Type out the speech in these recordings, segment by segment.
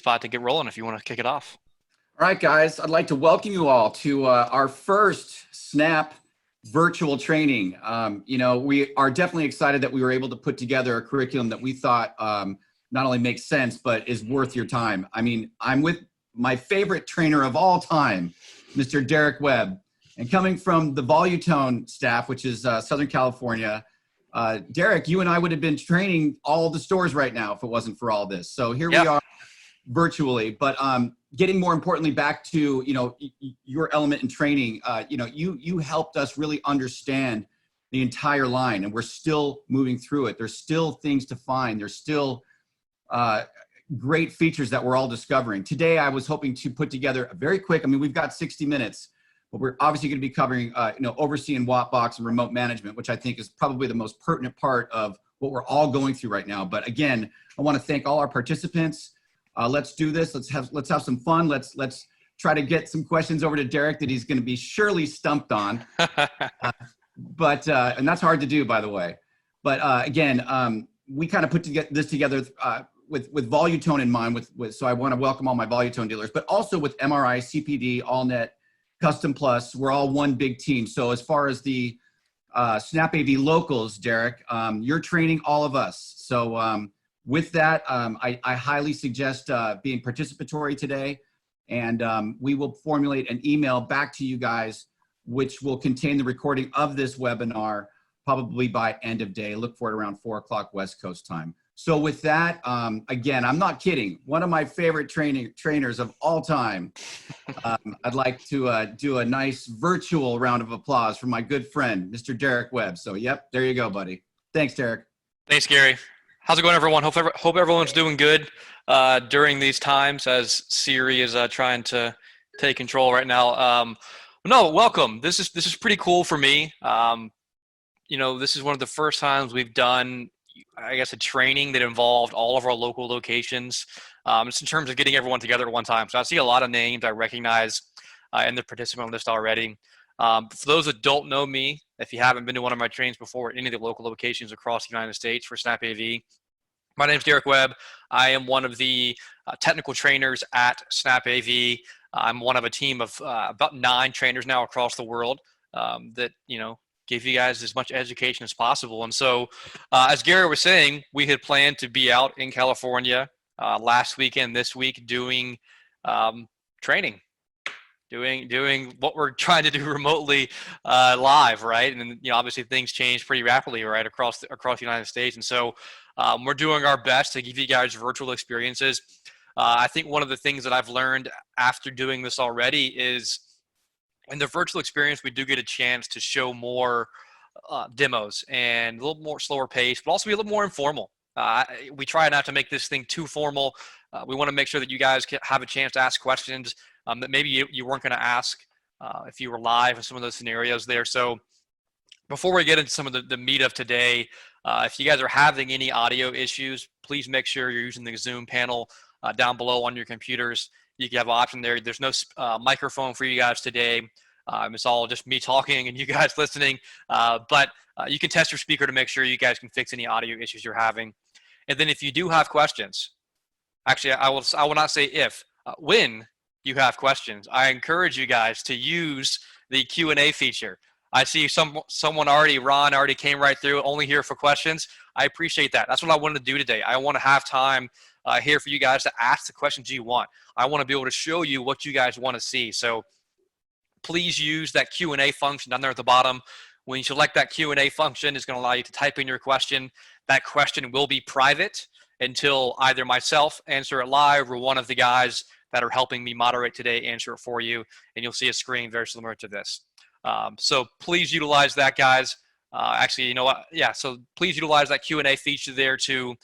spot to get rolling if you want to kick it off. All right, guys, I'd like to welcome you all to our first Snap virtual training. We are definitely excited that we were able to put together a curriculum that we thought not only makes sense, but is worth your time. I mean, I'm with my favorite trainer of all time, Mr. Derek Webb. And coming from the Volutone staff, which is Southern California, Derek, you and I would have been training all the stores right now if it wasn't for all this. So here we are virtually, but getting more importantly back to, your element in training, you helped us really understand the entire line, and we're still moving through it. There's still things to find. There's still great features that we're all discovering. Today, I was hoping to put together a very quick, we've got 60 minutes, but we're obviously going to be covering, OvrC and Wattbox and remote management, which I think is probably the most pertinent part of what we're all going through right now. But again, I want to thank all our participants. Let's do this. Let's have some fun. Let's try to get some questions over to Derek that he's going to be surely stumped on. And that's hard to do, by the way. But again, we kind of put this together with Volutone in mind. So I want to welcome all my Volutone dealers, but also with MRI, CPD, AllNet, Custom Plus. We're all one big team. So as far as the SnapAV locals, Derek, you're training all of us. So with that, I highly suggest being participatory today, and we will formulate an email back to you guys, which will contain the recording of this webinar probably by end of day. Look for it around 4 o'clock West Coast time. So with that, again, I'm not kidding. One of my favorite trainers of all time. I'd like to do a nice virtual round of applause for my good friend, Mr. Derek Webb. So yep, there you go, buddy. Thanks, Derek. Thanks, Gary. How's it going, everyone? Hope everyone's doing good during these times as Siri is trying to take control right now. No, welcome. This is pretty cool for me. This is one of the first times we've done, I guess, a training that involved all of our local locations, just in terms of getting everyone together at one time. So I see a lot of names I recognize in the participant list already. For those that don't know me, if you haven't been to one of my trainings before at any of the local locations across the United States for SnapAV, my name is Derek Webb. I am one of the technical trainers at SnapAV. I'm one of a team of about 9 trainers now across the world that, give you guys as much education as possible. And so, as Gary was saying, we had planned to be out in California last weekend, this week, doing training. Doing what we're trying to do remotely live, right? And obviously things change pretty rapidly, right, across the United States. And so we're doing our best to give you guys virtual experiences. I think one of the things that I've learned after doing this already is in the virtual experience, we do get a chance to show more demos and a little more slower pace, but also be a little more informal. We try not to make this thing too formal. We want to make sure that you guys have a chance to ask questions that maybe you weren't going to ask if you were live in some of those scenarios there. So before we get into some of the meat of today, if you guys are having any audio issues, please make sure you're using the Zoom panel down below on your computers. You can have an option there. There's no microphone for you guys today. It's all just me talking and you guys listening. But you can test your speaker to make sure you guys can fix any audio issues you're having. And then if you do have questions, actually, I will not say if, when you have questions, I encourage you guys to use the Q&A feature. I see someone already, Ron already came right through, only here for questions. I appreciate that. That's what I wanted to do today. I want to have time here for you guys to ask the questions you want. I want to be able to show you what you guys want to see. So please use that Q&A function down there at the bottom. When you select that Q&A function, it's going to allow you to type in your question. That question will be private until either myself answer it live or one of the guys that are helping me moderate today answer it for you. And you'll see a screen very similar to this. So please utilize that, guys. Actually, you know what? Yeah, so please utilize that Q&A feature there to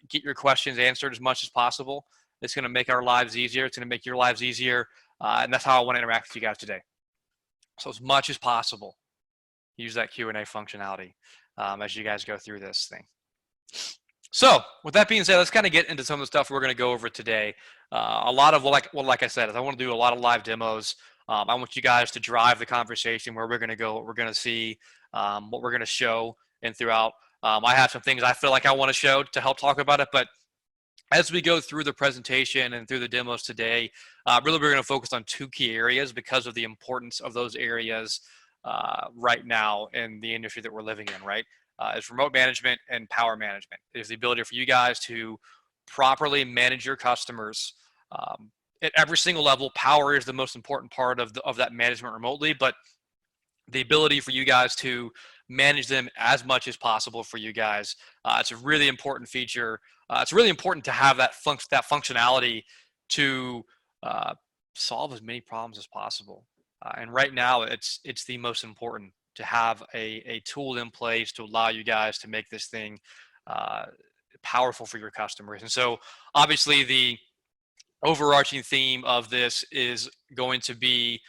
get your questions answered as much as possible. It's going to make our lives easier. It's going to make your lives easier. And that's how I want to interact with you guys today. So as much as possible, use that Q&A functionality as you guys go through this thing. So with that being said, let's kind of get into some of the stuff we're going to go over today. A lot of, like I said, I want to do a lot of live demos. I want you guys to drive the conversation where we're going to go, what we're going to see, what we're going to show and throughout. I have some things I feel like I want to show to help talk about it, but as we go through the presentation and through the demos today, really we're going to focus on two key areas because of the importance of those areas right now in the industry that we're living in, right? It's remote management and power management. It's the ability for you guys to properly manage your customers at every single level. Power is the most important part of that management remotely, but the ability for you guys to manage them as much as possible for you guys. It's a really important feature. It's really important to have that functionality to solve as many problems as possible. And right now, it's the most important to have a tool in place to allow you guys to make this thing powerful for your customers. And so, obviously, the overarching theme of this is going to be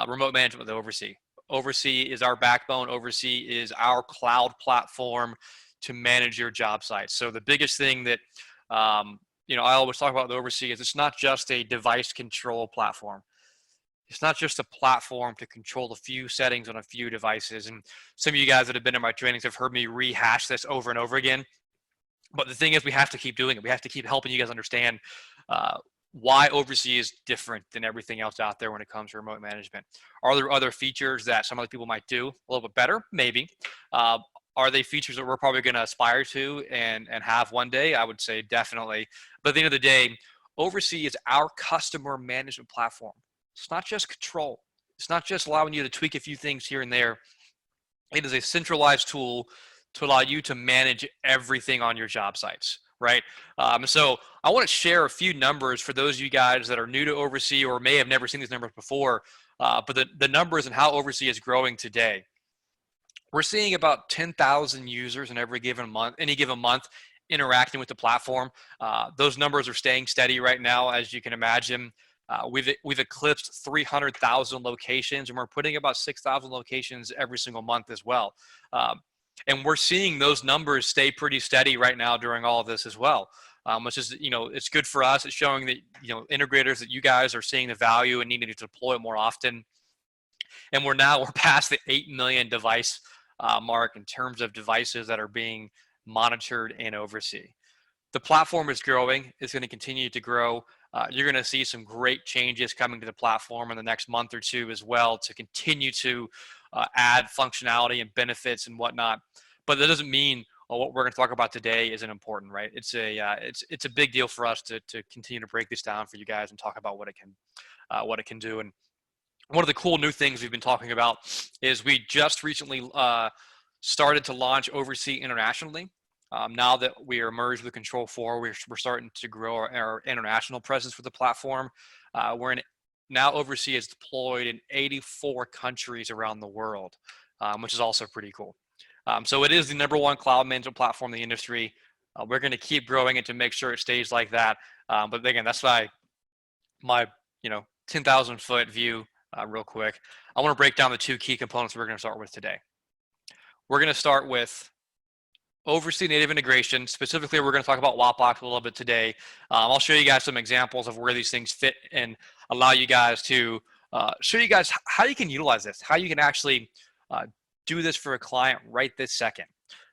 remote management with OvrC. OvrC is our backbone. OvrC is our cloud platform to manage your job sites. So the biggest thing that I always talk about with OvrC is it's not just a device control platform. It's not just a platform to control a few settings on a few devices. And some of you guys that have been in my trainings have heard me rehash this over and over again. But the thing is, we have to keep doing it. We have to keep helping you guys understand why OvrC is different than everything else out there when it comes to remote management. Are there other features that some other people might do a little bit better? Maybe. Are they features that we're probably going to aspire to and have one day? I would say definitely. But at the end of the day, OvrC is our customer management platform. It's not just control. It's not just allowing you to tweak a few things here and there. It is a centralized tool to allow you to manage everything on your job sites, right? So I want to share a few numbers for those of you guys that are new to OvrC or may have never seen these numbers before, but the numbers and how OvrC is growing today. We're seeing about 10,000 users in any given month interacting with the platform. Those numbers are staying steady right now, as you can imagine. We've eclipsed 300,000 locations, and we're putting about 6,000 locations every single month as well. And we're seeing those numbers stay pretty steady right now during all of this as well, which is, it's good for us. It's showing that, integrators, that you guys are seeing the value and needing to deploy it more often. And we're past the 8 million device mark in terms of devices that are being monitored in OvrC. The platform is growing. It's going to continue to grow. You're going to see some great changes coming to the platform in the next month or two as well to continue to add functionality and benefits and whatnot. But that doesn't mean what we're going to talk about today isn't important, right? It's a big deal for us to continue to break this down for you guys and talk about what it can do. And one of the cool new things we've been talking about is we just recently started to launch OvrC internationally. Now that we are merged with Control4, we're starting to grow our international presence for the platform. Now OvrC is deployed in 84 countries around the world, which is also pretty cool. So it is the #1 cloud management platform in the industry. We're going to keep growing it to make sure it stays like that. But again, that's my 10,000 foot view real quick. I want to break down the two key components we're going to start with today. We're going to start with OvrC native integration. Specifically, we're going to talk about Wattbox a little bit today. I'll show you guys some examples of where these things fit and allow you guys to show you guys how you can utilize this, how you can actually do this for a client right this second.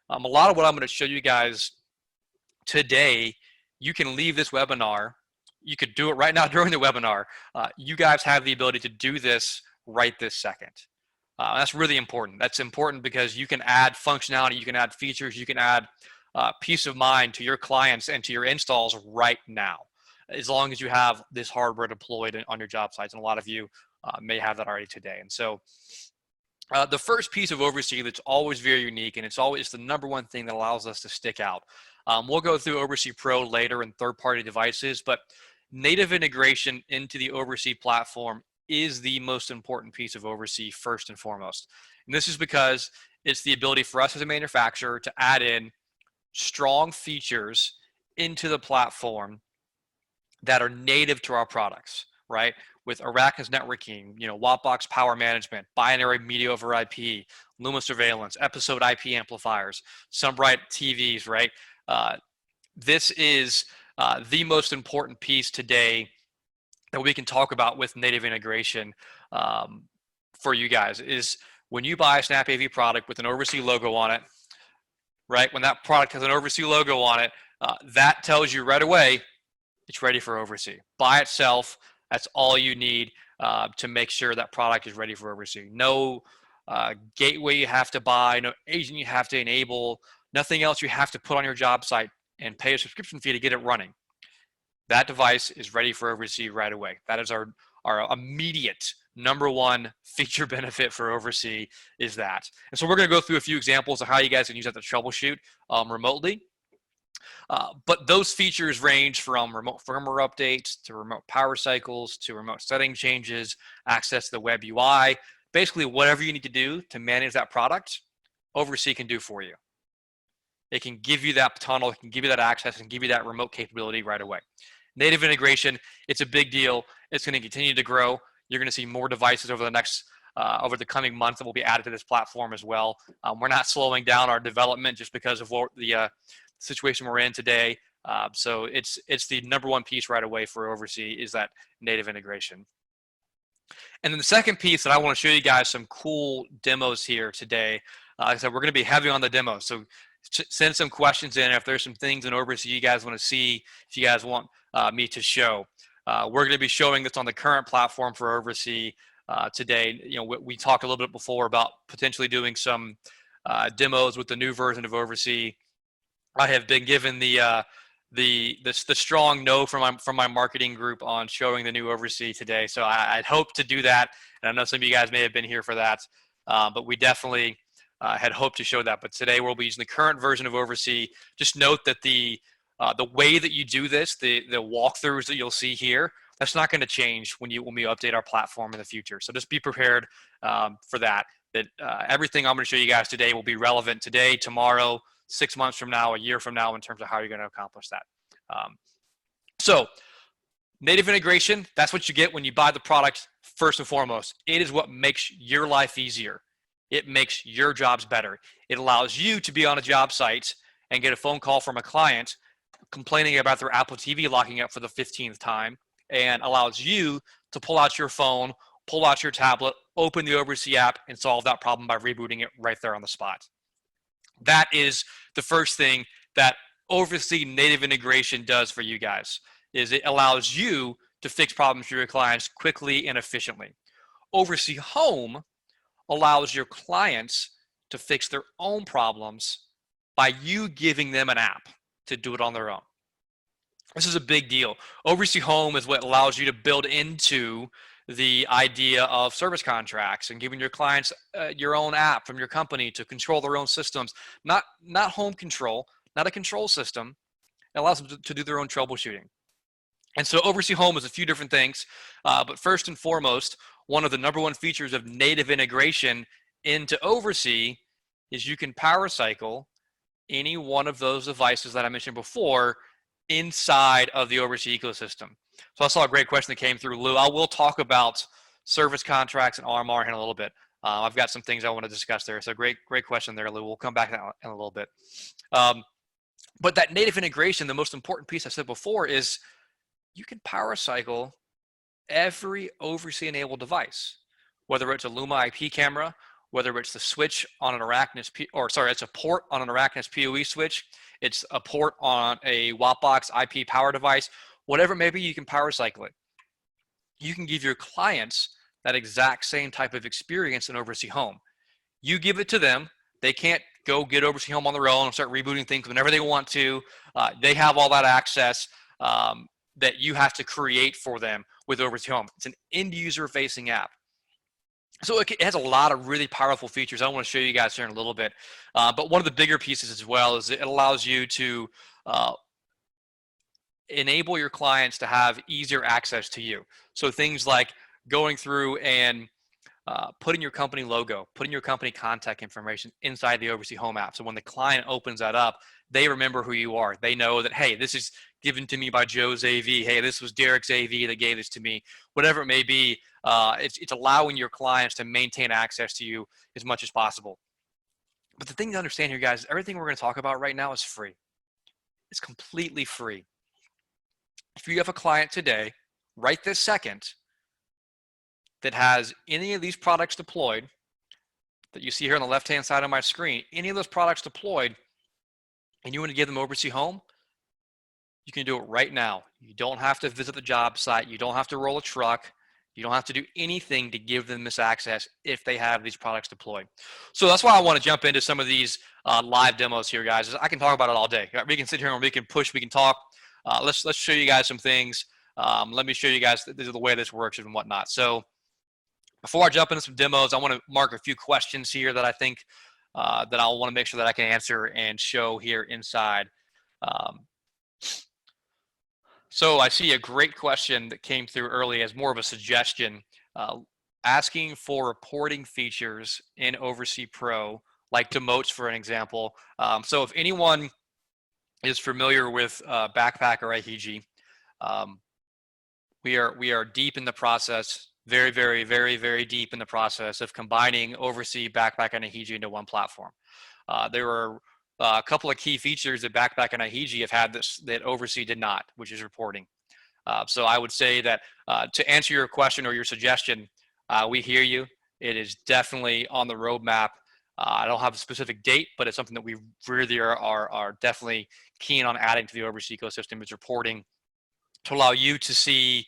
A lot of what I'm going to show you guys today, you can leave this webinar. You could do it right now during the webinar. You guys have the ability to do this right this second. That's really important. That's important because you can add functionality, you can add features, you can add peace of mind to your clients and to your installs right now, as long as you have this hardware deployed on your job sites. And a lot of you may have that already today. And so the first piece of OvrC that's always very unique, and it's the #1 thing that allows us to stick out. We'll go through OvrC Pro later and third-party devices, but native integration into the OvrC platform is the most important piece of OvrC first and foremost. And this is because it's the ability for us as a manufacturer to add in strong features into the platform that are native to our products, right? With Arachne's networking, Wattbox power management, binary media over IP, Luma surveillance, episode IP amplifiers, Sunbright TVs, right? This is the most important piece today that we can talk about with native integration for you guys is when you buy a SnapAV product with an OvrC logo on it, right? When that product has an OvrC logo on it, that tells you right away it's ready for OvrC. By itself, that's all you need to make sure that product is ready for OvrC. No gateway you have to buy, no agent you have to enable, nothing else you have to put on your job site and pay a subscription fee to get it running. That device is ready for OvrC right away. That is our immediate #1 feature benefit for OvrC is that. And so we're going to go through a few examples of how you guys can use that to troubleshoot remotely. But those features range from remote firmware updates to remote power cycles to remote setting changes, access to the web UI. Basically, whatever you need to do to manage that product, OvrC can do for you. It can give you that tunnel, it can give you that access, and give you that remote capability right away. Native integration, it's a big deal. It's going to continue to grow. You're going to see more devices over the coming months that will be added to this platform as well. We're not slowing down our development just because of what the situation we're in today. So it's the #1 piece right away for OvrC is that native integration. And then the second piece that I want to show you guys some cool demos here today. Like I said, we're going to be heavy on the demos. So send some questions in if there's some things in OvrC you guys want to see, if you guys want me to show. We're going to be showing this on the current platform for OvrC today. You know, we talked a little bit before about potentially doing some demos with the new version of OvrC. I have been given the strong no from my marketing group on showing the new OvrC today. So I'd hope to do that. And I know some of you guys may have been here for that, but we definitely had hoped to show that. But today we'll be using the current version of OvrC. Just note that the way that you do this, the walkthroughs that you'll see here, that's not going to change when we update our platform in the future. So just be prepared for that. Everything I'm going to show you guys today will be relevant today, tomorrow, 6 months from now, a year from now, in terms of how you're going to accomplish that. So native integration, that's what you get when you buy the product first and foremost. It is what makes your life easier. It makes your jobs better. It allows you to be on a job site and get a phone call from a client complaining about their Apple TV locking up for the 15th time, and allows you to pull out your phone, pull out your tablet, open the OvrC app, and solve that problem by rebooting it right there on the spot. That is the first thing that OvrC native integration does for you guys, is it allows you to fix problems for your clients quickly and efficiently. OvrC Home allows your clients to fix their own problems by you giving them an app to do it on their own. This is a big deal. OvrC Home is what allows you to build into the idea of service contracts and giving your clients your own app from your company to control their own systems, not home control, not a control system. It allows them to do their own troubleshooting. And so OvrC Home is a few different things, but first and foremost, one of the #1 features of native integration into OvrC is you can power cycle any one of those devices that I mentioned before inside of the OvrC ecosystem. So I saw a great question that came through, Lou. I will talk about service contracts and RMR in a little bit. I've got some things I want to discuss there. So great question there, Lou. We'll come back in a little bit. But that native integration, the most important piece I said before is you can power cycle every OvrC enabled device, whether it's a Luma IP camera, whether it's the switch on an Arachnus, it's a port on an Arachnus PoE switch, it's a port on a Wattbox IP power device, whatever it may be, you can power cycle it. You can give your clients that exact same type of experience in OvrC Home. You give it to them. They can't go get OvrC Home on their own and start rebooting things whenever they want to. They have all that access that you have to create for them with OvrC Home. It's an end user facing app. So it has a lot of really powerful features I want to show you guys here in a little bit. But one of the bigger pieces as well is it allows you to enable your clients to have easier access to you. So things like going through and putting your company logo, putting your company contact information inside the OvrC Home app. So when the client opens that up, they remember who you are. They know that, hey, this is given to me by Joe's AV. Hey, this was Derek's AV that gave this to me. Whatever it may be, it's allowing your clients to maintain access to you as much as possible. But the thing to understand here, guys, is everything we're going to talk about right now is free. It's completely free. If you have a client today, right this second, that has any of these products deployed that you see here on the left-hand side of my screen, any of those products deployed, and you want to give them OvrC Home, You can do it right now. You don't have to visit the job site. You don't have to roll a truck. You don't have to do anything to give them this access if they have these products deployed. So that's why I want to jump into some of these live demos here, guys. I can talk about it all day. We can sit here and we can push, we can talk. Let's show you guys some things. Let me show you guys the way this works and whatnot. So before I jump into some demos, I want to mark a few questions here that I think that I want to make sure that I can answer and show here inside. So I see a great question that came through early as more of a suggestion, asking for reporting features in OvrC Pro, like demotes for an example. So if anyone is familiar with Backpack or IHG, we are deep in the process, very, very, very, very deep in the process of combining OvrC, Backpack, and IHG into one platform. There are a couple of key features that Backpack and IHG have had that OvrC did not, which is reporting. So I would say that to answer your question or your suggestion, we hear you. It is definitely on the roadmap. I don't have a specific date, but it's something that we really are definitely keen on adding to the OvrC ecosystem, is reporting to allow you to see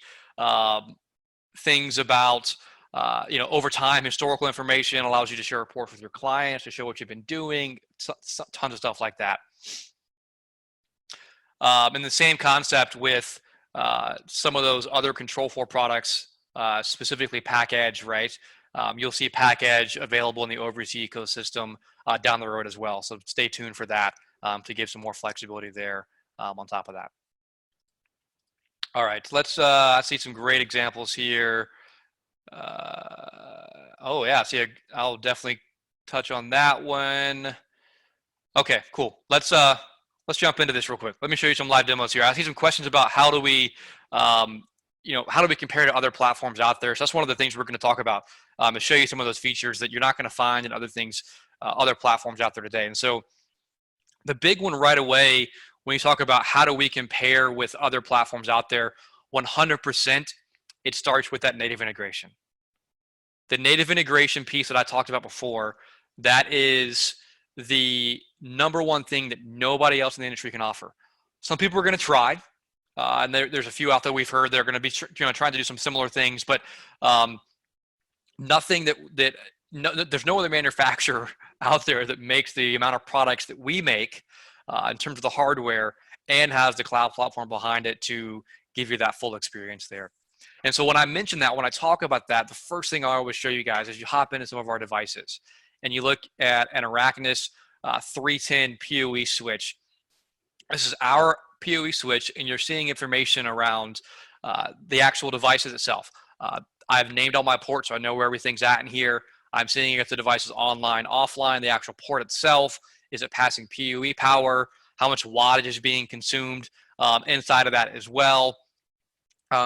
things about over time, historical information, allows you to share reports with your clients, to show what you've been doing, tons of stuff like that. And the same concept with some of those other Control4 products, specifically PackEdge, right? You'll see PackEdge available in the OvrC ecosystem down the road as well. So stay tuned for that to give some more flexibility there on top of that. All right, let's see some great examples here. Oh yeah, see, I'll definitely touch on that one. Okay, cool. Let's jump into this real quick. Let me show you some live demos here. I see some questions about how do we, how do we compare to other platforms out there? So that's one of the things we're going to talk about, to show you some of those features that you're not going to find in other things, other platforms out there today. And so the big one right away, when you talk about how do we compare with other platforms out there, 100%, it starts with that native integration. The native integration piece that I talked about before, that is the number one thing that nobody else in the industry can offer. Some people are going to try, and there's a few out there we've heard they're going to be trying to do some similar things, but nothing there's no other manufacturer out there that makes the amount of products that we make in terms of the hardware and has the cloud platform behind it to give you that full experience there. And so when I mention that, when I talk about that, the first thing I always show you guys is you hop into some of our devices and you look at an Arachnus 310 PoE switch. This is our PoE switch, and you're seeing information around the actual devices itself. I've named all my ports, so I know where everything's at in here. I'm seeing if the device is online, offline, the actual port itself. Is it passing PoE power? How much wattage is being consumed inside of that as well?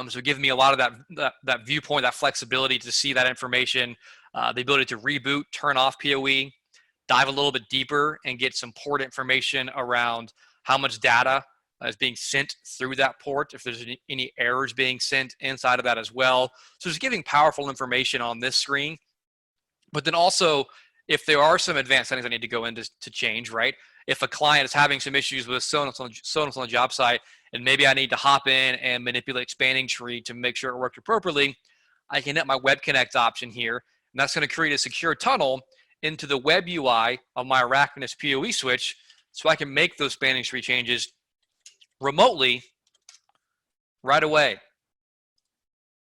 So giving me a lot of that viewpoint, that flexibility to see that information, the ability to reboot, turn off PoE, dive a little bit deeper and get some port information around how much data is being sent through that port, if there's any errors being sent inside of that as well. So just giving powerful information on this screen. But then also, if there are some advanced settings I need to go in to change, right? If a client is having some issues with Sonos on the job site, and maybe I need to hop in and manipulate spanning tree to make sure it works appropriately, I can hit my Web Connect option here, and that's going to create a secure tunnel into the web UI of my Arachnus PoE switch, so I can make those spanning tree changes remotely right away.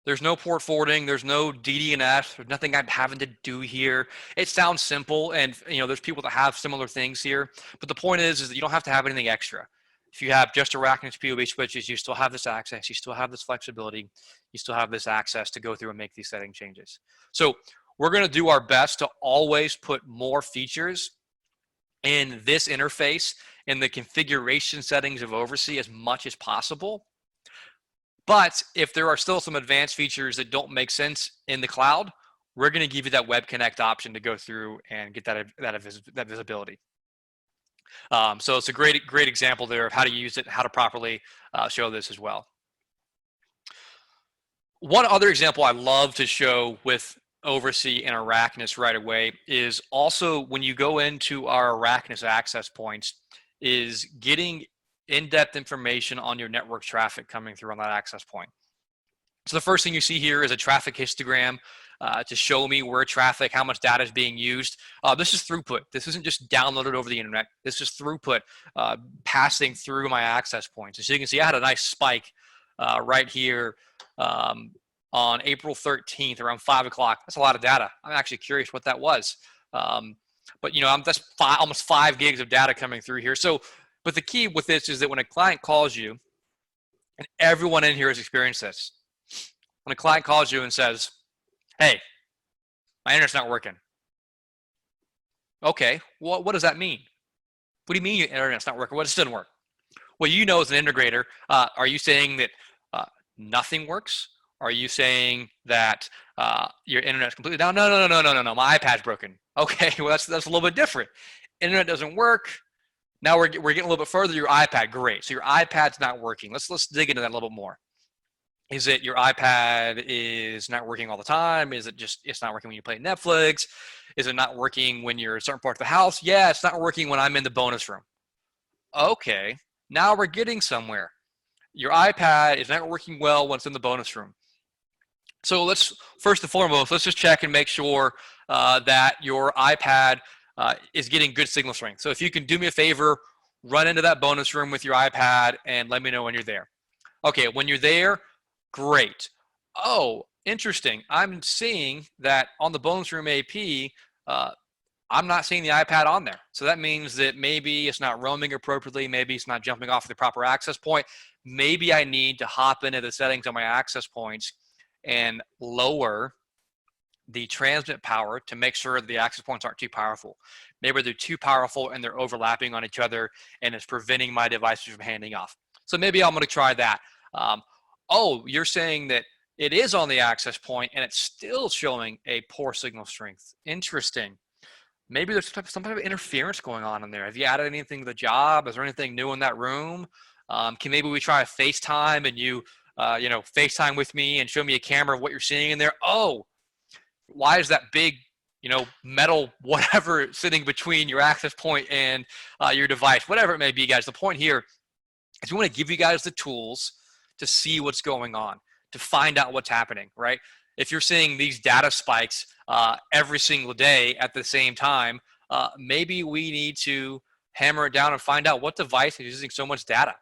There's no port forwarding, there's no DDNS, there's nothing I'm having to do here. It sounds simple, and there's people that have similar things here, but the point is that you don't have to have anything extra. If you have just Arachnus PoE switches, you still have this access, you still have this flexibility, you still have this access to go through and make these setting changes. So we're going to do our best to always put more features in this interface in the configuration settings of OvrC as much as possible. But if there are still some advanced features that don't make sense in the cloud, we're going to give you that Web Connect option to go through and get that visibility. So it's a great example there of how to use it, how to properly show this as well. One other example I love to show with OvrC and Arachnus right away is also when you go into our Arachnus access points, is getting in-depth information on your network traffic coming through on that access point. So the first thing you see here is a traffic histogram to show me where traffic, how much data is being used. This is throughput. This isn't just downloaded over the internet. This is throughput passing through my access points. And so you can see I had a nice spike right here on April 13th around 5 o'clock. That's a lot of data. I'm actually curious what that was. But you know, that's almost 5 gigs of data coming through here. So, but the key with this is that when a client calls you, and everyone in here has experienced this, when a client calls you and says, hey, my internet's not working. Okay, well, what does that mean? What do you mean your internet's not working? What just didn't work? Well, you know, as an integrator, are you saying that nothing works? Are you saying that your internet's completely down? No, my iPad's broken. Okay, well, that's a little bit different. Internet doesn't work. Now we're getting a little bit further. Your iPad, great. So your iPad's not working. Let's dig into that a little bit more. Is it your iPad is not working all the time? Is it just it's not working when you play Netflix? Is it not working when you're in a certain part of the house? Yeah, it's not working when I'm in the bonus room. Okay, now we're getting somewhere. Your iPad is not working well when it's in the bonus room. So let's first and foremost, let's just check and make sure that your iPad is getting good signal strength. So if you can do me a favor, run into that bonus room with your iPad and let me know when you're there. Okay, when you're there, great. Oh, interesting. I'm seeing that on the bonus room AP, I'm not seeing the iPad on there. So that means that maybe it's not roaming appropriately. Maybe it's not jumping off the proper access point. Maybe I need to hop into the settings on my access points and lower the transmit power to make sure that the access points aren't too powerful. Maybe they're too powerful and they're overlapping on each other and it's preventing my devices from handing off. So maybe I'm going to try that. Oh, you're saying that it is on the access point and it's still showing a poor signal strength. Interesting. Maybe there's some type of interference going on in there. Have you added anything to the job? Is there anything new in that room? Can maybe we try a FaceTime and you FaceTime with me and show me a camera of what you're seeing in there? Oh, why is that big, metal whatever sitting between your access point and your device? Whatever it may be, guys. The point here is we want to give you guys the tools to see what's going on, to find out what's happening, right? If you're seeing these data spikes every single day at the same time, maybe we need to hammer it down and find out what device is using so much data.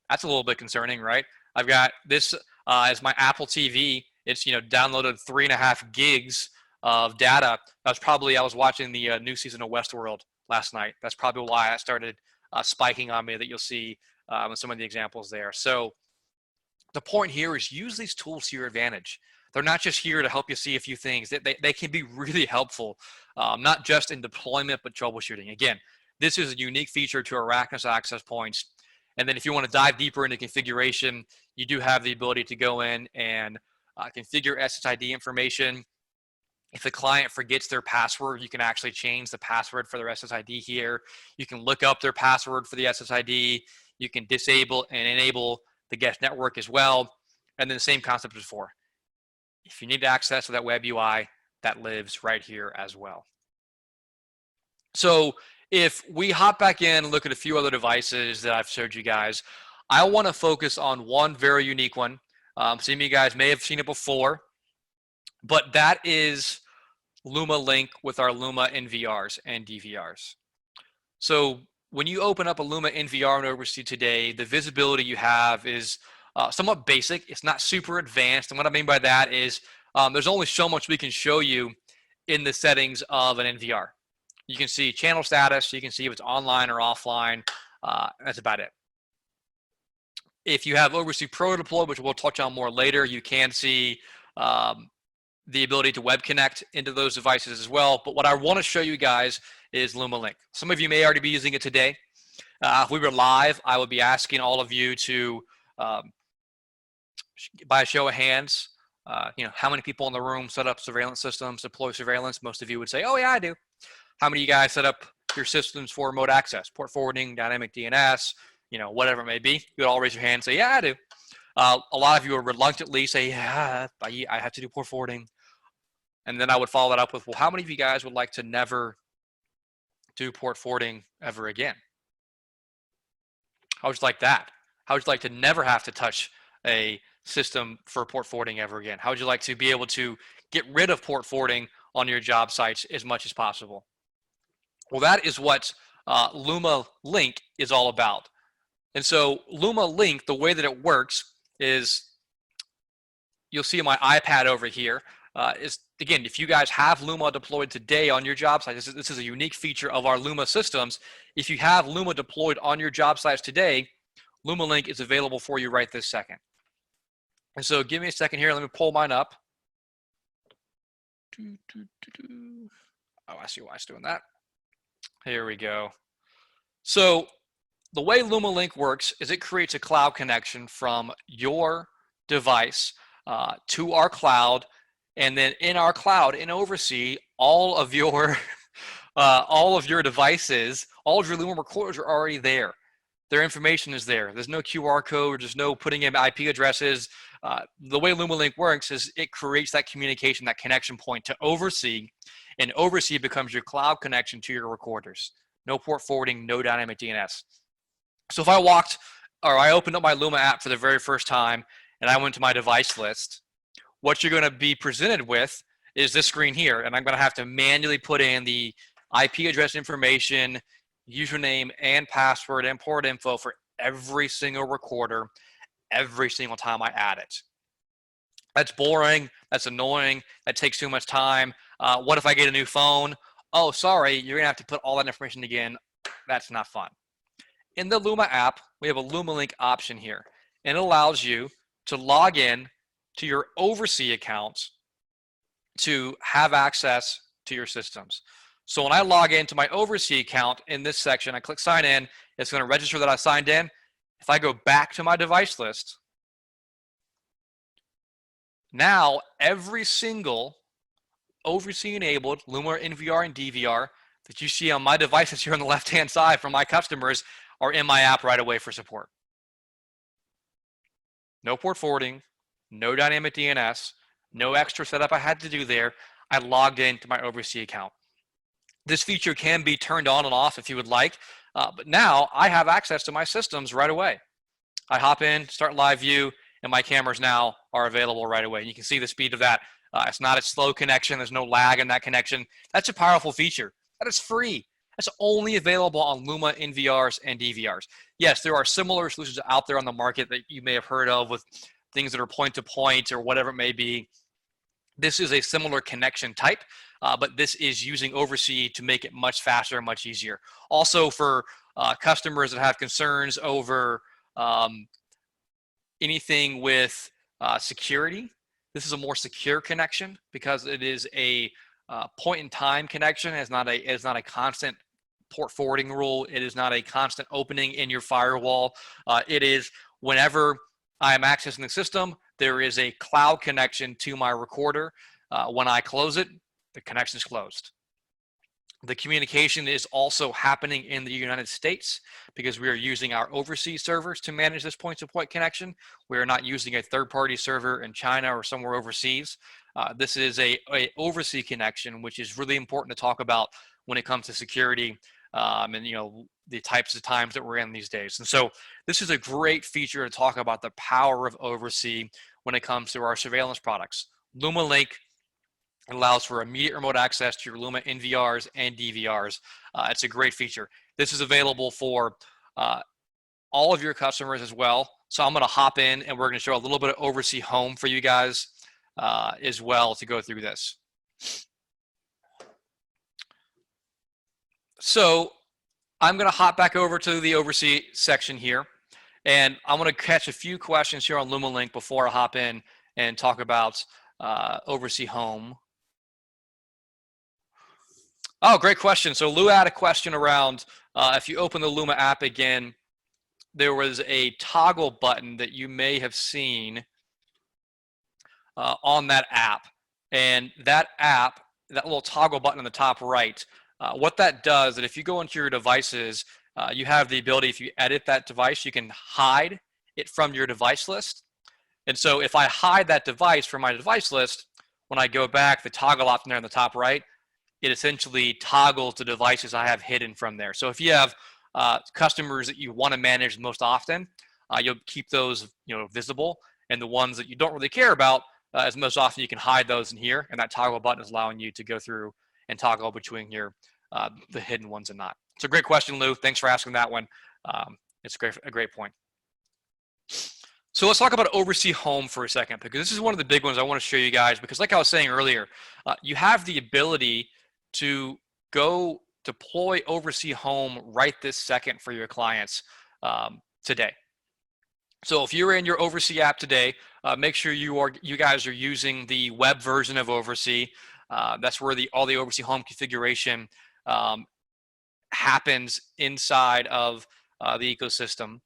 That's a little bit concerning, right? I've got this as my Apple TV. It's downloaded 3.5 gigs of data. That's probably I was watching the new season of Westworld last night. That's probably why I started spiking on me that you'll see in some of the examples there. So the point here is use these tools to your advantage. They're not just here to help you see a few things. They can be really helpful, not just in deployment, but troubleshooting. Again, this is a unique feature to Arachnus access points. And then if you want to dive deeper into configuration, you do have the ability to go in and configure SSID information. If the client forgets their password, you can actually change the password for their SSID here. You can look up their password for the SSID. You can disable and enable the guest network as well. And then the same concept as before. If you need access to that web UI, that lives right here as well. So if we hop back in and look at a few other devices that I've showed you guys, I want to focus on one very unique one. Some of you guys may have seen it before, but that is Luma Link with our Luma NVRs and DVRs. So when you open up a Luma NVR on OvrC today, the visibility you have is somewhat basic. It's not super advanced. And what I mean by that is there's only so much we can show you in the settings of an NVR. You can see channel status. You can see if it's online or offline. That's about it. If you have OvrC Pro deployed, which we'll touch on more later, you can see the ability to web connect into those devices as well. But what I want to show you guys is Luma Link. Some of you may already be using it today. If we were live, I would be asking all of you to, by a show of hands, how many people in the room set up surveillance systems, deploy surveillance? Most of you would say, oh yeah, I do. How many of you guys set up your systems for remote access, port forwarding, dynamic DNS, whatever it may be? You would all raise your hand and say, yeah, I do. A lot of you would reluctantly say, yeah, I have to do port forwarding. And then I would follow that up with, well, how many of you guys would like to never do port forwarding ever again? How would you like that? How would you like to never have to touch a system for port forwarding ever again? How would you like to be able to get rid of port forwarding on your job sites as much as possible? Well, that is what Luma Link is all about. And so Luma Link, the way that it works is, you'll see my iPad over here, is, again, if you guys have Luma deployed today on your job site, this is a unique feature of our Luma systems. If you have Luma deployed on your job sites today, Luma Link is available for you right this second. And so give me a second here. Let me pull mine up. Oh, I see why it's doing that. Here we go. So the way Luma Link works is it creates a cloud connection from your device to our cloud, and then in our cloud, in OvrC, all of your devices, all of your Luma recorders are already there. Their information is there. There's no QR code. There's no putting in IP addresses. The way Luma Link works is it creates that communication, that connection point to OvrC, and OvrC becomes your cloud connection to your recorders. No port forwarding, no dynamic DNS. So if I opened up my Luma app for the very first time and I went to my device list, what you're going to be presented with is this screen here, and I'm going to have to manually put in the IP address information, username and password and port info for every single recorder every single time I add it. That's boring. That's annoying. That takes too much time. What if I get a new phone? Oh, sorry, you're going to have to put all that information again. That's not fun. In the Luma app, we have a Luma Link option here, and it allows you to log in to your OvrC accounts to have access to your systems. So when I log into my OvrC account in this section, I click sign in, it's going to register that I signed in. If I go back to my device list, now every single OvrC enabled Luma NVR and DVR that you see on my devices here on the left-hand side from my customers are in my app right away for support. No port forwarding, no dynamic DNS, no extra setup I had to do there. I logged into my OvrC account. This feature can be turned on and off if you would like, but now I have access to my systems right away. I hop in, start live view, and my cameras now are available right away. You can see the speed of that. It's not a slow connection. There's no lag in that connection. That's a powerful feature. That is free. That's only available on Luma NVRs and DVRs. Yes, there are similar solutions out there on the market that you may have heard of with things that are point-to-point or whatever it may be. This is a similar connection type, but this is using OvrC to make it much faster and much easier. Also for customers that have concerns over anything with security, this is a more secure connection because it is a point-in-time connection. It's not a constant port forwarding rule. It is not a constant opening in your firewall. It is whenever I am accessing the system, there is a cloud connection to my recorder. When I close it, the connection is closed. The communication is also happening in the United States because we are using our OvrC servers to manage this point-to-point connection. We are not using a third-party server in China or somewhere overseas. This is a OvrC connection, which is really important to talk about when it comes to security and the types of times that we're in these days. And so this is a great feature to talk about the power of OvrC when it comes to our surveillance products. Luma Link allows for immediate remote access to your Luma NVRs and DVRs. It's a great feature. This is available for all of your customers as well. So I'm going to hop in and we're going to show a little bit of OvrC Home for you guys as well to go through this. So I'm going to hop back over to the OvrC section here, and I'm going to catch a few questions here on Luma Link before I hop in and talk about OvrC Home. Oh, great question. So Lou had a question around if you open the Luma app again, there was a toggle button that you may have seen on that app. And that app, that little toggle button on the top right, what that does is if you go into your devices, you have the ability, if you edit that device, you can hide it from your device list. And so if I hide that device from my device list, when I go back, the toggle option there on the top right, it essentially toggles the devices I have hidden from there. So if you have customers that you want to manage most often, you'll keep those visible, and the ones that you don't really care about as most often, you can hide those in here, and that toggle button is allowing you to go through and toggle between your the hidden ones and not. It's a great question, Lou. Thanks for asking that one. It's a great point. So let's talk about OvrC Home for a second, because this is one of the big ones I want to show you guys, because like I was saying earlier, you have the ability to go deploy OvrC Home right this second for your clients today. So if you're in your OvrC app today, make sure you guys are using the web version of OvrC. That's where all the OvrC Home configuration happens inside of the ecosystem.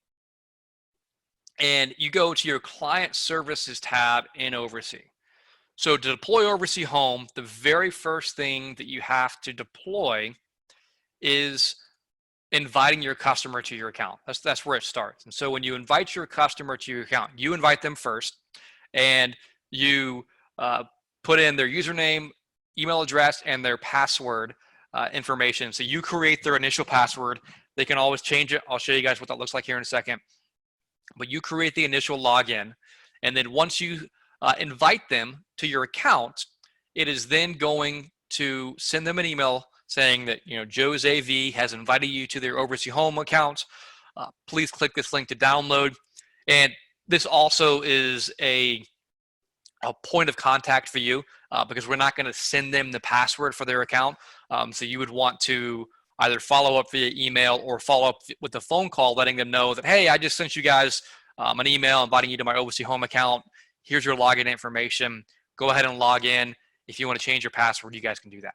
And you go to your Client Services tab in OvrC. So to deploy OvrC Home, the very first thing that you have to deploy is inviting your customer to your account. That's where it starts. And so when you invite your customer to your account, you invite them first, and you put in their username, email address, and their password information. So you create their initial password. They can always change it. I'll show you guys what that looks like here in a second. But you create the initial login, and then once you invite them to your account, it is then going to send them an email saying that Joe's AV has invited you to their OvrC Home account. Please click this link to download. And this also is a point of contact for you because we're not going to send them the password for their account. So you would want to either follow up via email or follow up with a phone call, letting them know that, hey, I just sent you guys an email inviting you to my OvrC Home account. Here's your login information. Go ahead and log in. If you want to change your password, you guys can do that.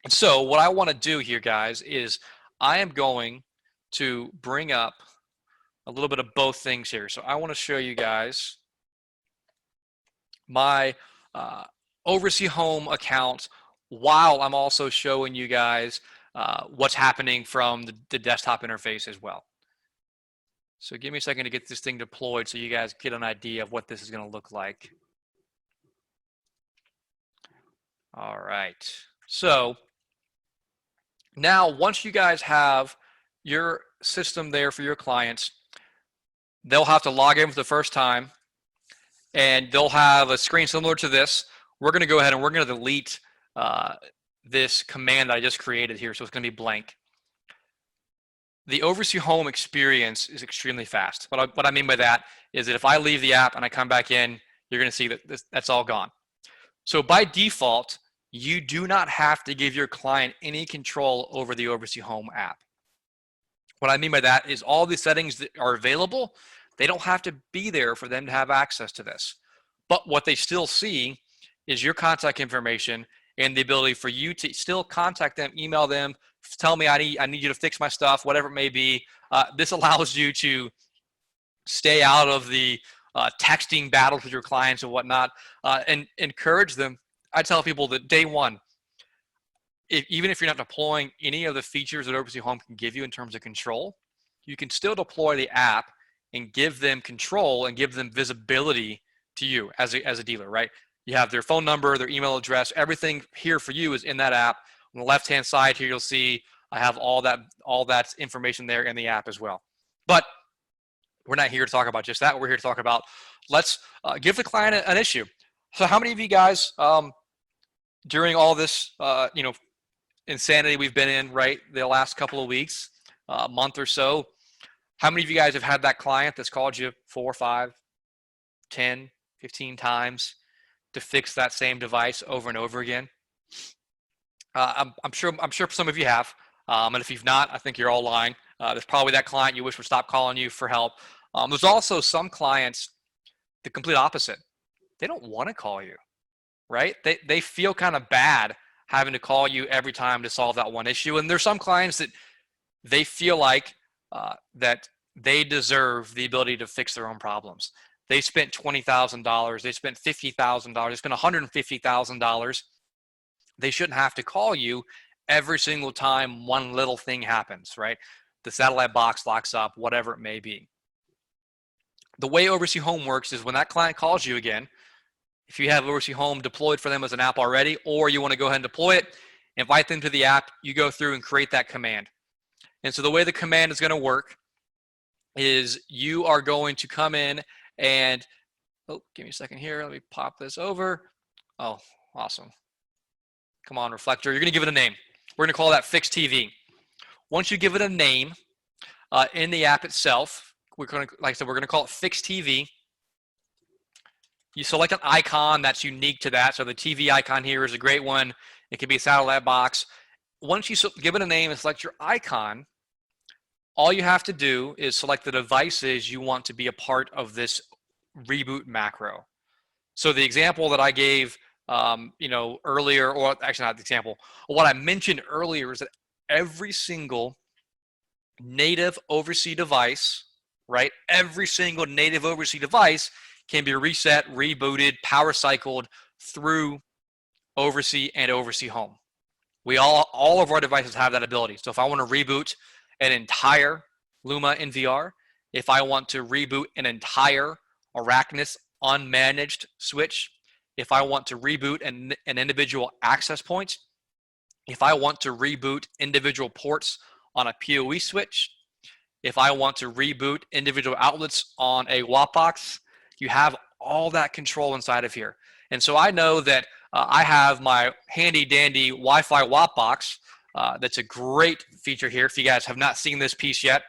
And so what I want to do here, guys, is I am going to bring up a little bit of both things here. So I want to show you guys my OvrC Home account while I'm also showing you guys what's happening from the desktop interface as well. So give me a second to get this thing deployed so you guys get an idea of what this is going to look like. All right. So now once you guys have your system there for your clients, they'll have to log in for the first time, and they'll have a screen similar to this. We're going to go ahead and we're going to delete this command that I just created here, so it's going to be blank. The OvrC Home experience is extremely fast. What I mean by that is that if I leave the app and I come back in, you're going to see that that's all gone. So by default, you do not have to give your client any control over the OvrC Home app. What I mean by that is all the settings that are available, they don't have to be there for them to have access to this. But what they still see is your contact information and the ability for you to still contact them, email them, tell me I need you to fix my stuff, whatever it may be. This allows you to stay out of the texting battles with your clients and whatnot, and encourage them. I tell people that day one, even if you're not deploying any of the features that OvrC Home can give you in terms of control, you can still deploy the app and give them control and give them visibility to you as a dealer, right? You have their phone number, their email address, everything here for you is in that app. On the left-hand side here, you'll see I have all that information there in the app as well. But we're not here to talk about just that. We're here to talk about, let's give the client an issue. So how many of you guys, during all this, insanity we've been in, right, the last couple of weeks, month or so, how many of you guys have had that client that's called you 4, 5, 10, 15 times to fix that same device over and over again? I'm sure some of you have, and if you've not, I think you're all lying. There's probably that client you wish would stop calling you for help. There's also some clients, the complete opposite. They don't want to call you, right? They feel kind of bad having to call you every time to solve that one issue. And there's some clients that they feel like that they deserve the ability to fix their own problems. They spent $20,000, they spent $50,000, they spent $150,000. They shouldn't have to call you every single time one little thing happens, right? The satellite box locks up, whatever it may be. The way OvrC Home works is when that client calls you again, if you have OvrC Home deployed for them as an app already, or you want to go ahead and deploy it, invite them to the app, you go through and create that command. And so the way the command is going to work is you are going to come in and, oh, give me a second here. Let me pop this over. Oh, awesome. Come on, Reflector. You're going to give it a name. We're going to call that Fix TV. Once you give it a name in the app itself, we're going to, like I said, we're going to call it Fix TV. You select an icon that's unique to that. So the TV icon here is a great one. It could be a satellite box. Once you give it a name and select your icon, all you have to do is select the devices you want to be a part of this reboot macro. So the example that I gave, earlier, or actually not the example, what I mentioned earlier is that every single native OvrC device, right? Every single native OvrC device can be reset, rebooted, power cycled through OvrC and OvrC Home. All of our devices have that ability. So if I want to reboot an entire Luma NVR, if I want to reboot an entire Arachnus unmanaged switch, if I want to reboot an individual access point, if I want to reboot individual ports on a PoE switch, if I want to reboot individual outlets on a Wattbox, you have all that control inside of here. And so I know that I have my handy dandy Wi-Fi Wattbox. That's a great feature here. If you guys have not seen this piece yet,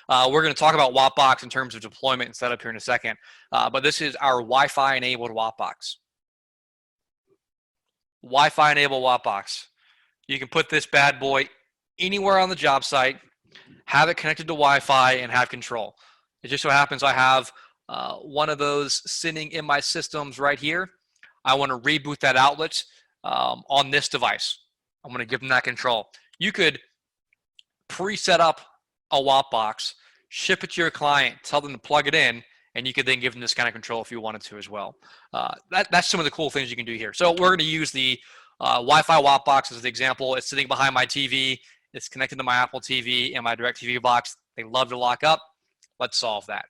we're going to talk about Wattbox in terms of deployment and setup here in a second. But this is our Wi-Fi enabled Wattbox. Wi-Fi enabled Wattbox. You can put this bad boy anywhere on the job site, have it connected to Wi-Fi, and have control. It just so happens I have one of those sitting in my systems right here. I want to reboot that outlet on this device. I'm going to give them that control. You could pre-set up a Wattbox, ship it to your client, tell them to plug it in, and you could then give them this kind of control if you wanted to as well. That's some of the cool things you can do here. So we're going to use the Wi-Fi Wattbox as the example. It's sitting behind my TV. It's connected to my Apple TV and my DirecTV box. They love to lock up. Let's solve that.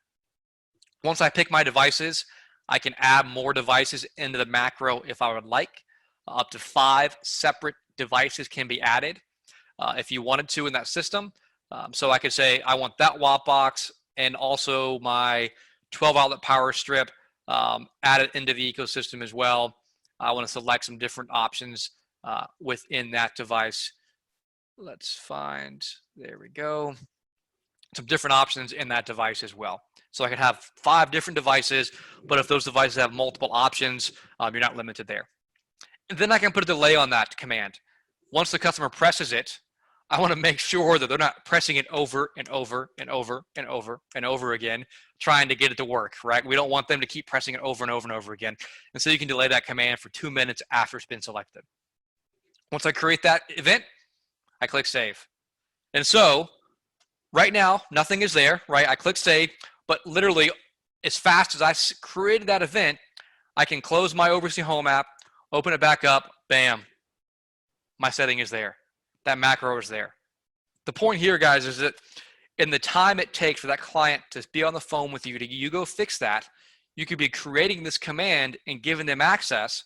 Once I pick my devices, I can add more devices into the macro if I would like. Up to 5 separate devices can be added if you wanted to in that system. So I could say I want that Wattbox and also my 12 outlet power strip added into the ecosystem as well. I want to select some different options within that device. Let's find, there we go, some different options in that device as well. So I could have 5 different devices, but if those devices have multiple options, you're not limited there. And then I can put a delay on that command. Once the customer presses it, I want to make sure that they're not pressing it over and over and over and over and over again, trying to get it to work, right? We don't want them to keep pressing it over and over and over again. And so you can delay that command for 2 minutes after it's been selected. Once I create that event, I click save. And so right now, nothing is there, right? I click save, but literally as fast as I created that event, I can close my OvrC Home app, open it back up, bam, my setting is there. That macro is there. The point here, guys, is that in the time it takes for that client to be on the phone with you to you go fix that, you could be creating this command and giving them access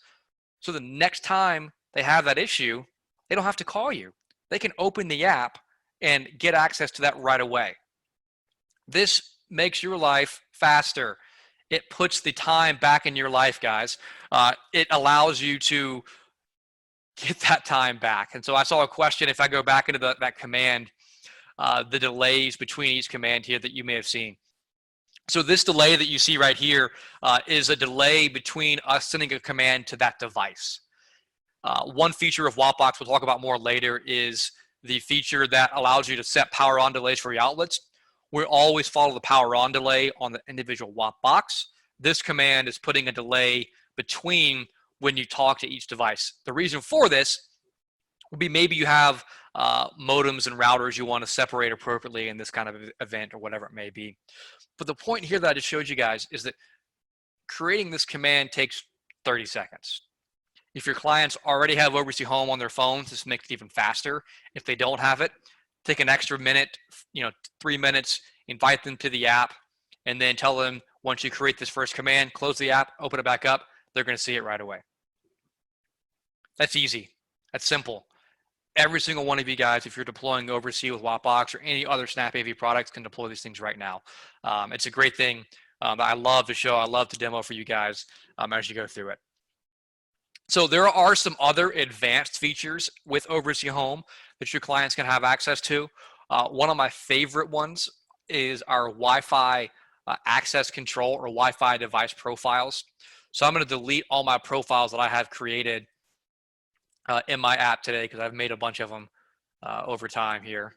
so the next time they have that issue, they don't have to call you. They can open the app and get access to that right away. This makes your life faster. It puts the time back in your life, guys. It allows you to get that time back. And so I saw a question, if I go back into that command, the delays between each command here that you may have seen. So this delay that you see right here is a delay between us sending a command to that device. One feature of Wattbox we'll talk about more later is the feature that allows you to set power on delays for your outlets. We always follow the power on delay on the individual Wattbox. This command is putting a delay between when you talk to each device. The reason for this would be maybe you have modems and routers you want to separate appropriately in this kind of event or whatever it may be. But the point here that I just showed you guys is that creating this command takes 30 seconds. If your clients already have OvrC Home on their phones, this makes it even faster. If they don't have it, take an extra minute, 3 minutes, invite them to the app, and then tell them once you create this first command, close the app, open it back up, they're going to see it right away. That's easy. That's simple. every single one of you guys, if you're deploying OvrC with Wattbox or any other SnapAV products, can deploy these things right now. It's a great thing that I love to show. I love to demo for you guys as you go through it. So there are some other advanced features with OvrC Home that your clients can have access to. One of my favorite ones is our Wi-Fi access control or Wi-Fi device profiles. So I'm going to delete all my profiles that I have created in my app today because I've made a bunch of them over time here.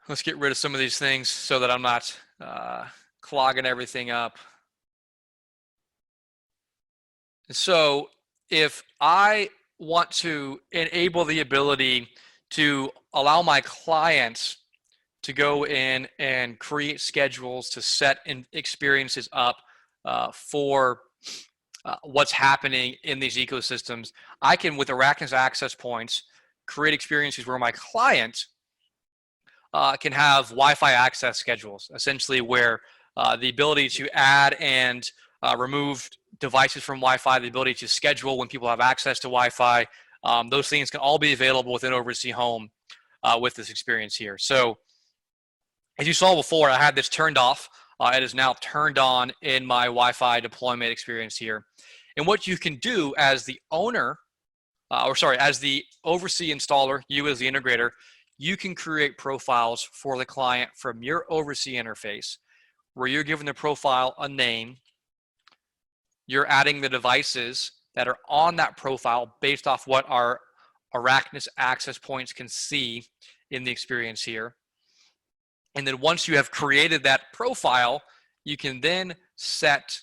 Let's get rid of some of these things so that I'm not clogging everything up. So if I want to enable the ability to allow my clients to go in and create schedules to set experiences up for what's happening in these ecosystems, I can, with Arachnus access points, create experiences where my client can have Wi-Fi access schedules, essentially where the ability to add and remove devices from Wi-Fi, the ability to schedule when people have access to Wi-Fi, those things can all be available within OvrC Home with this experience here. So as you saw before, I had this turned off. It is now turned on in my Wi-Fi deployment experience here. And what you can do as the owner, as the OvrC installer, you as the integrator, you can create profiles for the client from your OvrC interface where you're giving the profile a name. You're adding the devices that are on that profile based off what our Arachnus access points can see in the experience here. And then once you have created that profile, you can then set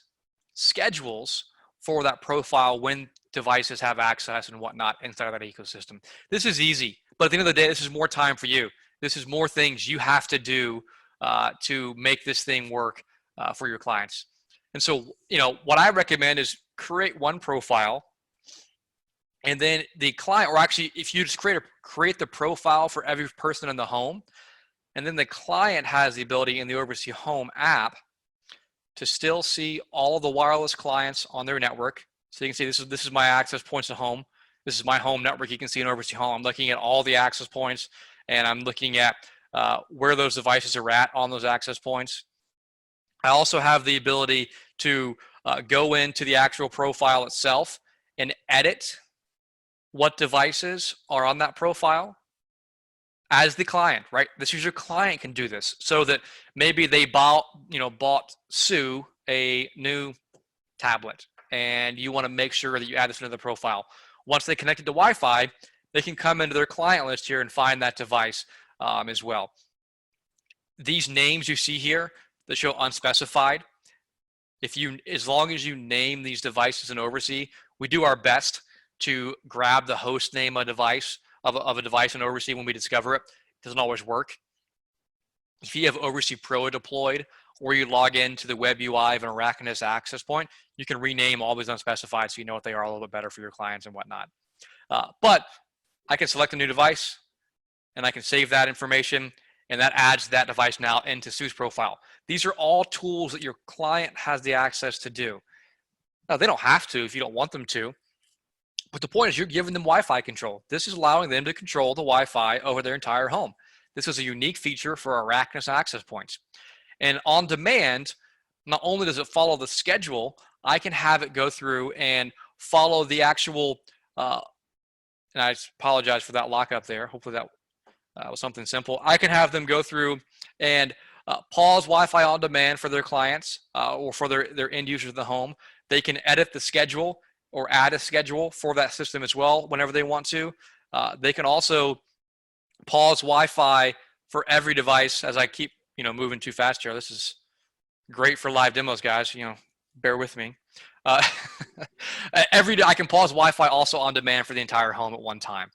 schedules for that profile when devices have access and whatnot inside of that ecosystem. This is easy, but at the end of the day, this is more time for you. This is more things you have to do to make this thing work for your clients. And so, what I recommend is create one profile, and then the client, or actually, if you just create the profile for every person in the home, and then the client has the ability in the OvrC Home app to still see all of the wireless clients on their network. So you can see this is my access points at home. This is my home network. You can see in OvrC Home, I'm looking at all the access points, and I'm looking at where those devices are at on those access points. I also have the ability to go into the actual profile itself and edit what devices are on that profile as the client, right? This is your client can do this, so that maybe they bought Sue a new tablet, and you want to make sure that you add this into the profile. Once they connect it to Wi-Fi, they can come into their client list here and find that device as well. These names you see here that show unspecified, as long as you name these devices in OvrC, we do our best to grab the host name of a device in OvrC when we discover it. It doesn't always work. If you have OvrC Pro deployed, or you log into the web UI of an Arachnus access point, you can rename all these unspecified so you know what they are a little bit better for your clients and whatnot. But I can select a new device, and I can save that information, and that adds that device now into Sue's profile. These are all tools that your client has the access to do. Now, they don't have to if you don't want them to, but the point is you're giving them Wi-Fi control. This is allowing them to control the Wi-Fi over their entire home. This is a unique feature for Arachnus access points. And on demand, not only does it follow the schedule, I can have it go through and follow the actual, and I apologize for that lockup there. Hopefully that was something simple. I can have them go through and pause Wi-Fi on demand for their clients or for their end users in the home. They can edit the schedule or add a schedule for that system as well whenever they want to. They can also pause Wi-Fi for every device. As I keep moving too fast here, this is great for live demos, guys. Bear with me. Every day I can pause Wi-Fi also on demand for the entire home at one time.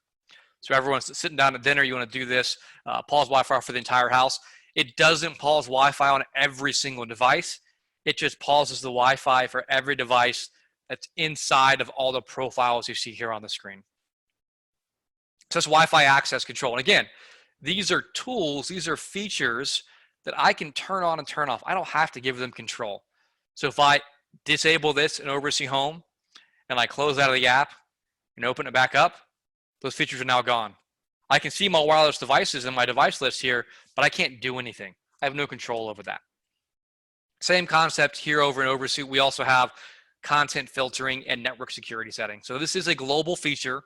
So everyone's sitting down at dinner, you want to do this, pause Wi-Fi for the entire house. It doesn't pause Wi-Fi on every single device. It just pauses the Wi-Fi for every device that's inside of all the profiles you see here on the screen. So that's Wi-Fi access control. And again, these are tools, these are features that I can turn on and turn off. I don't have to give them control. So if I disable this in OvrC Home and I close out of the app and open it back up, those features are now gone. I can see my wireless devices in my device list here, but I can't do anything. I have no control over that. Same concept here over in OvrC. We also have content filtering and network security settings. So this is a global feature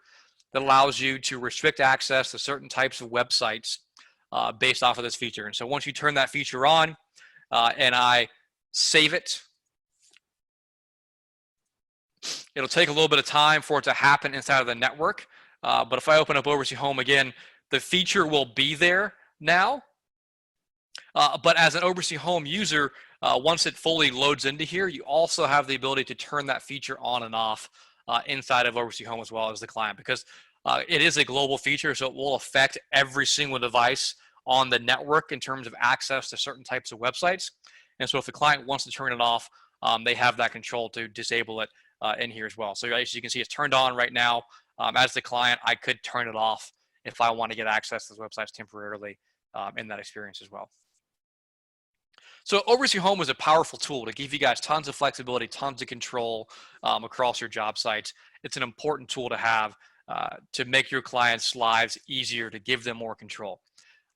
that allows you to restrict access to certain types of websites based off of this feature. And so once you turn that feature on and I save it, it'll take a little bit of time for it to happen inside of the network. But if I open up OvrC Home again, the feature will be there now. But as an OvrC Home user, once it fully loads into here, you also have the ability to turn that feature on and off inside of OvrC Home as well as the client, because it is a global feature, so it will affect every single device on the network in terms of access to certain types of websites. And so if the client wants to turn it off, they have that control to disable it in here as well. So as you can see, it's turned on right now. As the client, I could turn it off if I want to get access to those websites temporarily in that experience as well. So OvrC Home is a powerful tool to give you guys tons of flexibility, tons of control across your job sites. It's an important tool to have to make your clients' lives easier, to give them more control.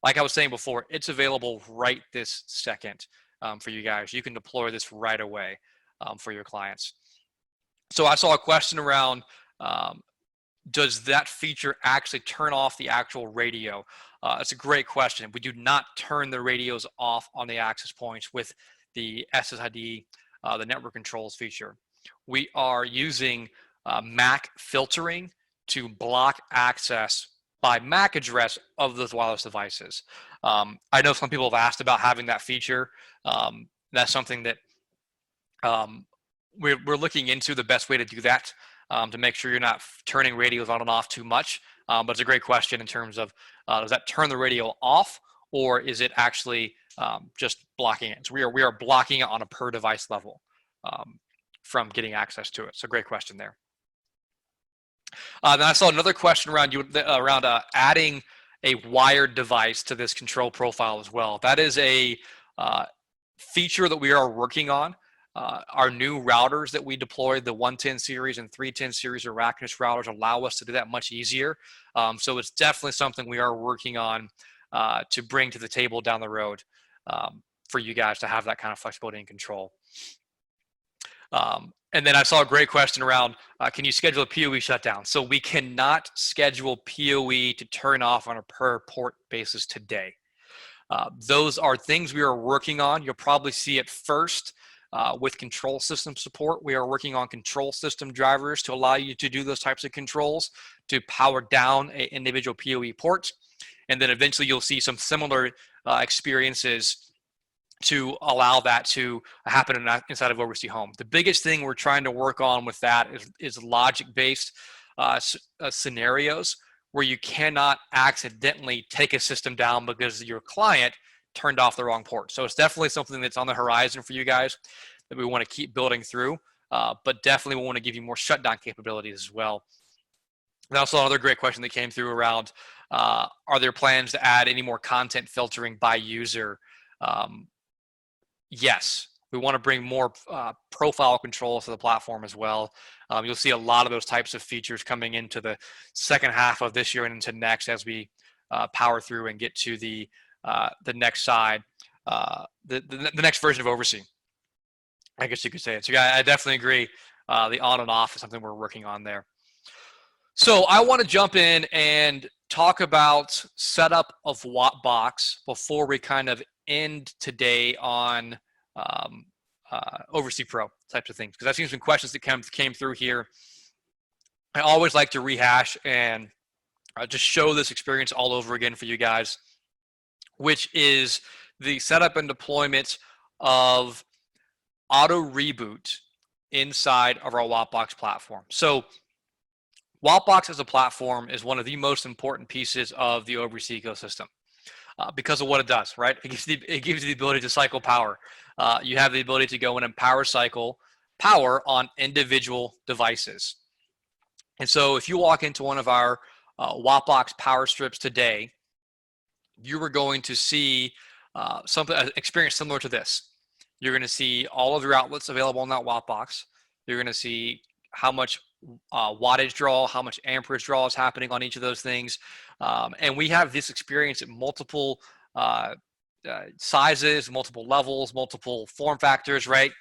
Like I was saying before, it's available right this second for you guys. You can deploy this right away for your clients. So I saw a question around, does that feature actually turn off the actual radio? It's a great question. We do not turn the radios off on the access points with the SSID, the network controls feature. We are using MAC filtering to block access by MAC address of those wireless devices. I know some people have asked about having that feature. That's something that we're looking into the best way to do that to make sure you're not turning radios on and off too much. But it's a great question in terms of, does that turn the radio off, or is it actually just blocking it? So we are blocking it on a per device level from getting access to it. So great question there. Then I saw another question around adding a wired device to this control profile as well. That is a feature that we are working on. Our new routers that we deployed, the 110 series and 310 series of Racknish routers, allow us to do that much easier. So it's definitely something we are working on to bring to the table down the road for you guys to have that kind of flexibility and control. And then I saw a great question around, can you schedule a PoE shutdown? So we cannot schedule PoE to turn off on a per port basis today. Those are things we are working on. You'll probably see it first with control system support. We are working on control system drivers to allow you to do those types of controls to power down an individual PoE port. And then eventually you'll see some similar experiences to allow that to happen inside of OvrC Home. The biggest thing we're trying to work on with that is logic-based scenarios where you cannot accidentally take a system down because your client turned off the wrong port. So it's definitely something that's on the horizon for you guys that we want to keep building through, but definitely we want to give you more shutdown capabilities as well. And also another great question that came through around, are there plans to add any more content filtering by user? Yes, we want to bring more profile controls to the platform as well. You'll see a lot of those types of features coming into the second half of this year and into next as we power through and get to the next side, the next version of OvrC, I guess you could say it. So yeah, I definitely agree. The on and off is something we're working on there. So I want to jump in and talk about setup of Wattbox before we kind of end today on OvrC Pro types of things, because I've seen some questions that came through here. I always like to rehash and just show this experience all over again for you guys, which is the setup and deployment of auto reboot inside of our Wattbox platform. So Wattbox as a platform is one of the most important pieces of the OvrC ecosystem because of what it does, right? It gives you the ability to cycle power. You have the ability to go in and cycle power on individual devices. And so if you walk into one of our Wattbox power strips today, you are going to see an experience similar to this. You're going to see all of your outlets available on that Wattbox. You're going to see how much wattage draw, how much amperage draw is happening on each of those things. And we have this experience at multiple sizes, multiple levels, multiple form factors, right?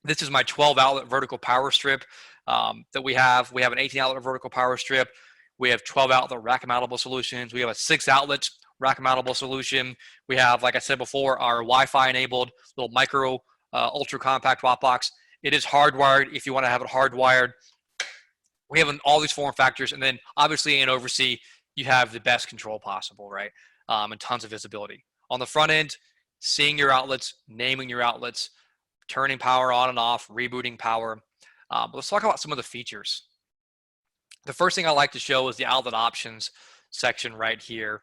This is my 12 outlet vertical power strip that we have. We have an 18 outlet vertical power strip. We have 12 outlet rack mountable solutions. We have a 6 outlet rack mountable solution. We have, like I said before, our Wi-Fi enabled little micro ultra compact Wattbox. It is hardwired if you want to have it hardwired. We have all these form factors, and then obviously in OvrC, you have the best control possible, right? And tons of visibility. On the front end, seeing your outlets, naming your outlets, turning power on and off, rebooting power. But let's talk about some of the features. The first thing I like to show is the outlet options section right here,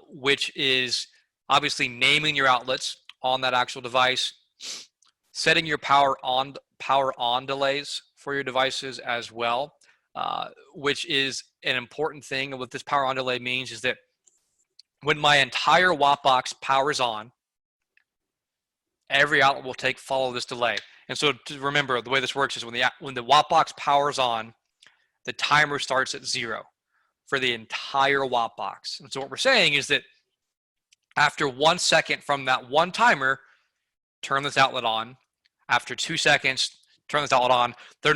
which is obviously naming your outlets on that actual device, setting your power on delays for your devices as well, which is an important thing. And what this power on delay means is that when my entire Wattbox powers on, every outlet will follow this delay. And so to remember, the way this works is when the Wattbox powers on, the timer starts at 0 for the entire Wattbox. And so what we're saying is that after 1 second from that one timer, turn this outlet on. After 2 seconds, turn this outlet on. They're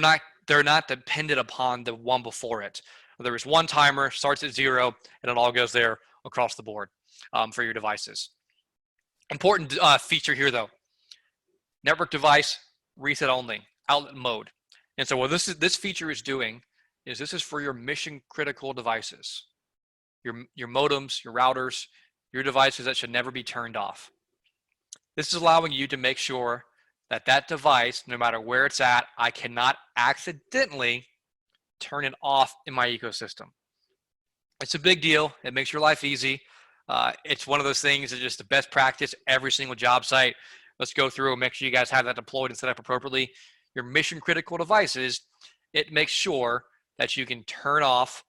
not dependent upon the one before it. There is one timer, starts at 0, and it all goes there across the board for your devices. Important feature here though, network device, reset only, outlet mode. And so what this feature is doing is this is for your mission critical devices, your modems, your routers, your devices that should never be turned off. This is allowing you to make sure that that device, no matter where it's at, I cannot accidentally turn it off in my ecosystem. It's a big deal. It makes your life easy. It's one of those things that just the best practice every single job site. Let's go through and make sure you guys have that deployed and set up appropriately. Your mission critical devices, it makes sure that you can turn off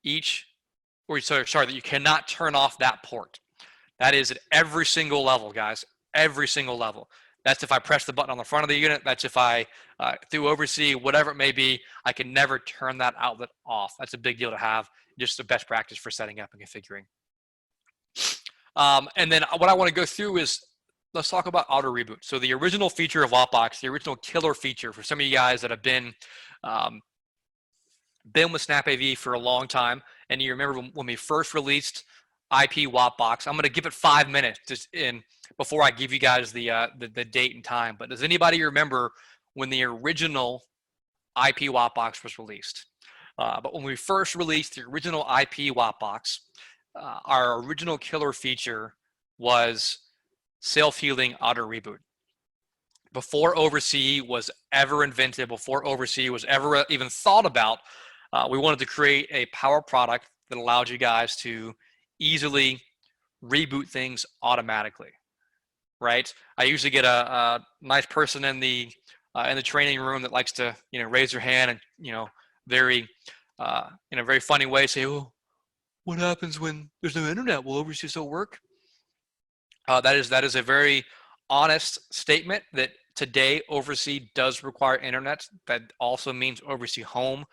that you cannot turn off that port. That is at every single level, guys, every single level. That's if I press the button on the front of the unit. That's if I, through OvrC, whatever it may be, I can never turn that outlet off. That's a big deal to have, just the best practice for setting up and configuring. And then what I want to go through is, let's talk about auto reboot. So the original feature of Wattbox, the original killer feature for some of you guys that have been with SnapAV for a long time, and you remember when we first released IP Wattbox. I'm going to give it 5 minutes before I give you guys the date and time. But does anybody remember when the original IP Wattbox was released? But when we first released the original IP Wattbox, our original killer feature was self-healing auto reboot. Before OvrC was ever invented, before OvrC was ever even thought about, we wanted to create a power product that allowed you guys to easily reboot things automatically, right? I usually get a nice person in the training room that likes to, raise their hand and, very in a very funny way say, "Oh, what happens when there's no internet? Will OvrC still work?" That is a very honest statement that today OvrC does require internet. That also means OvrC Home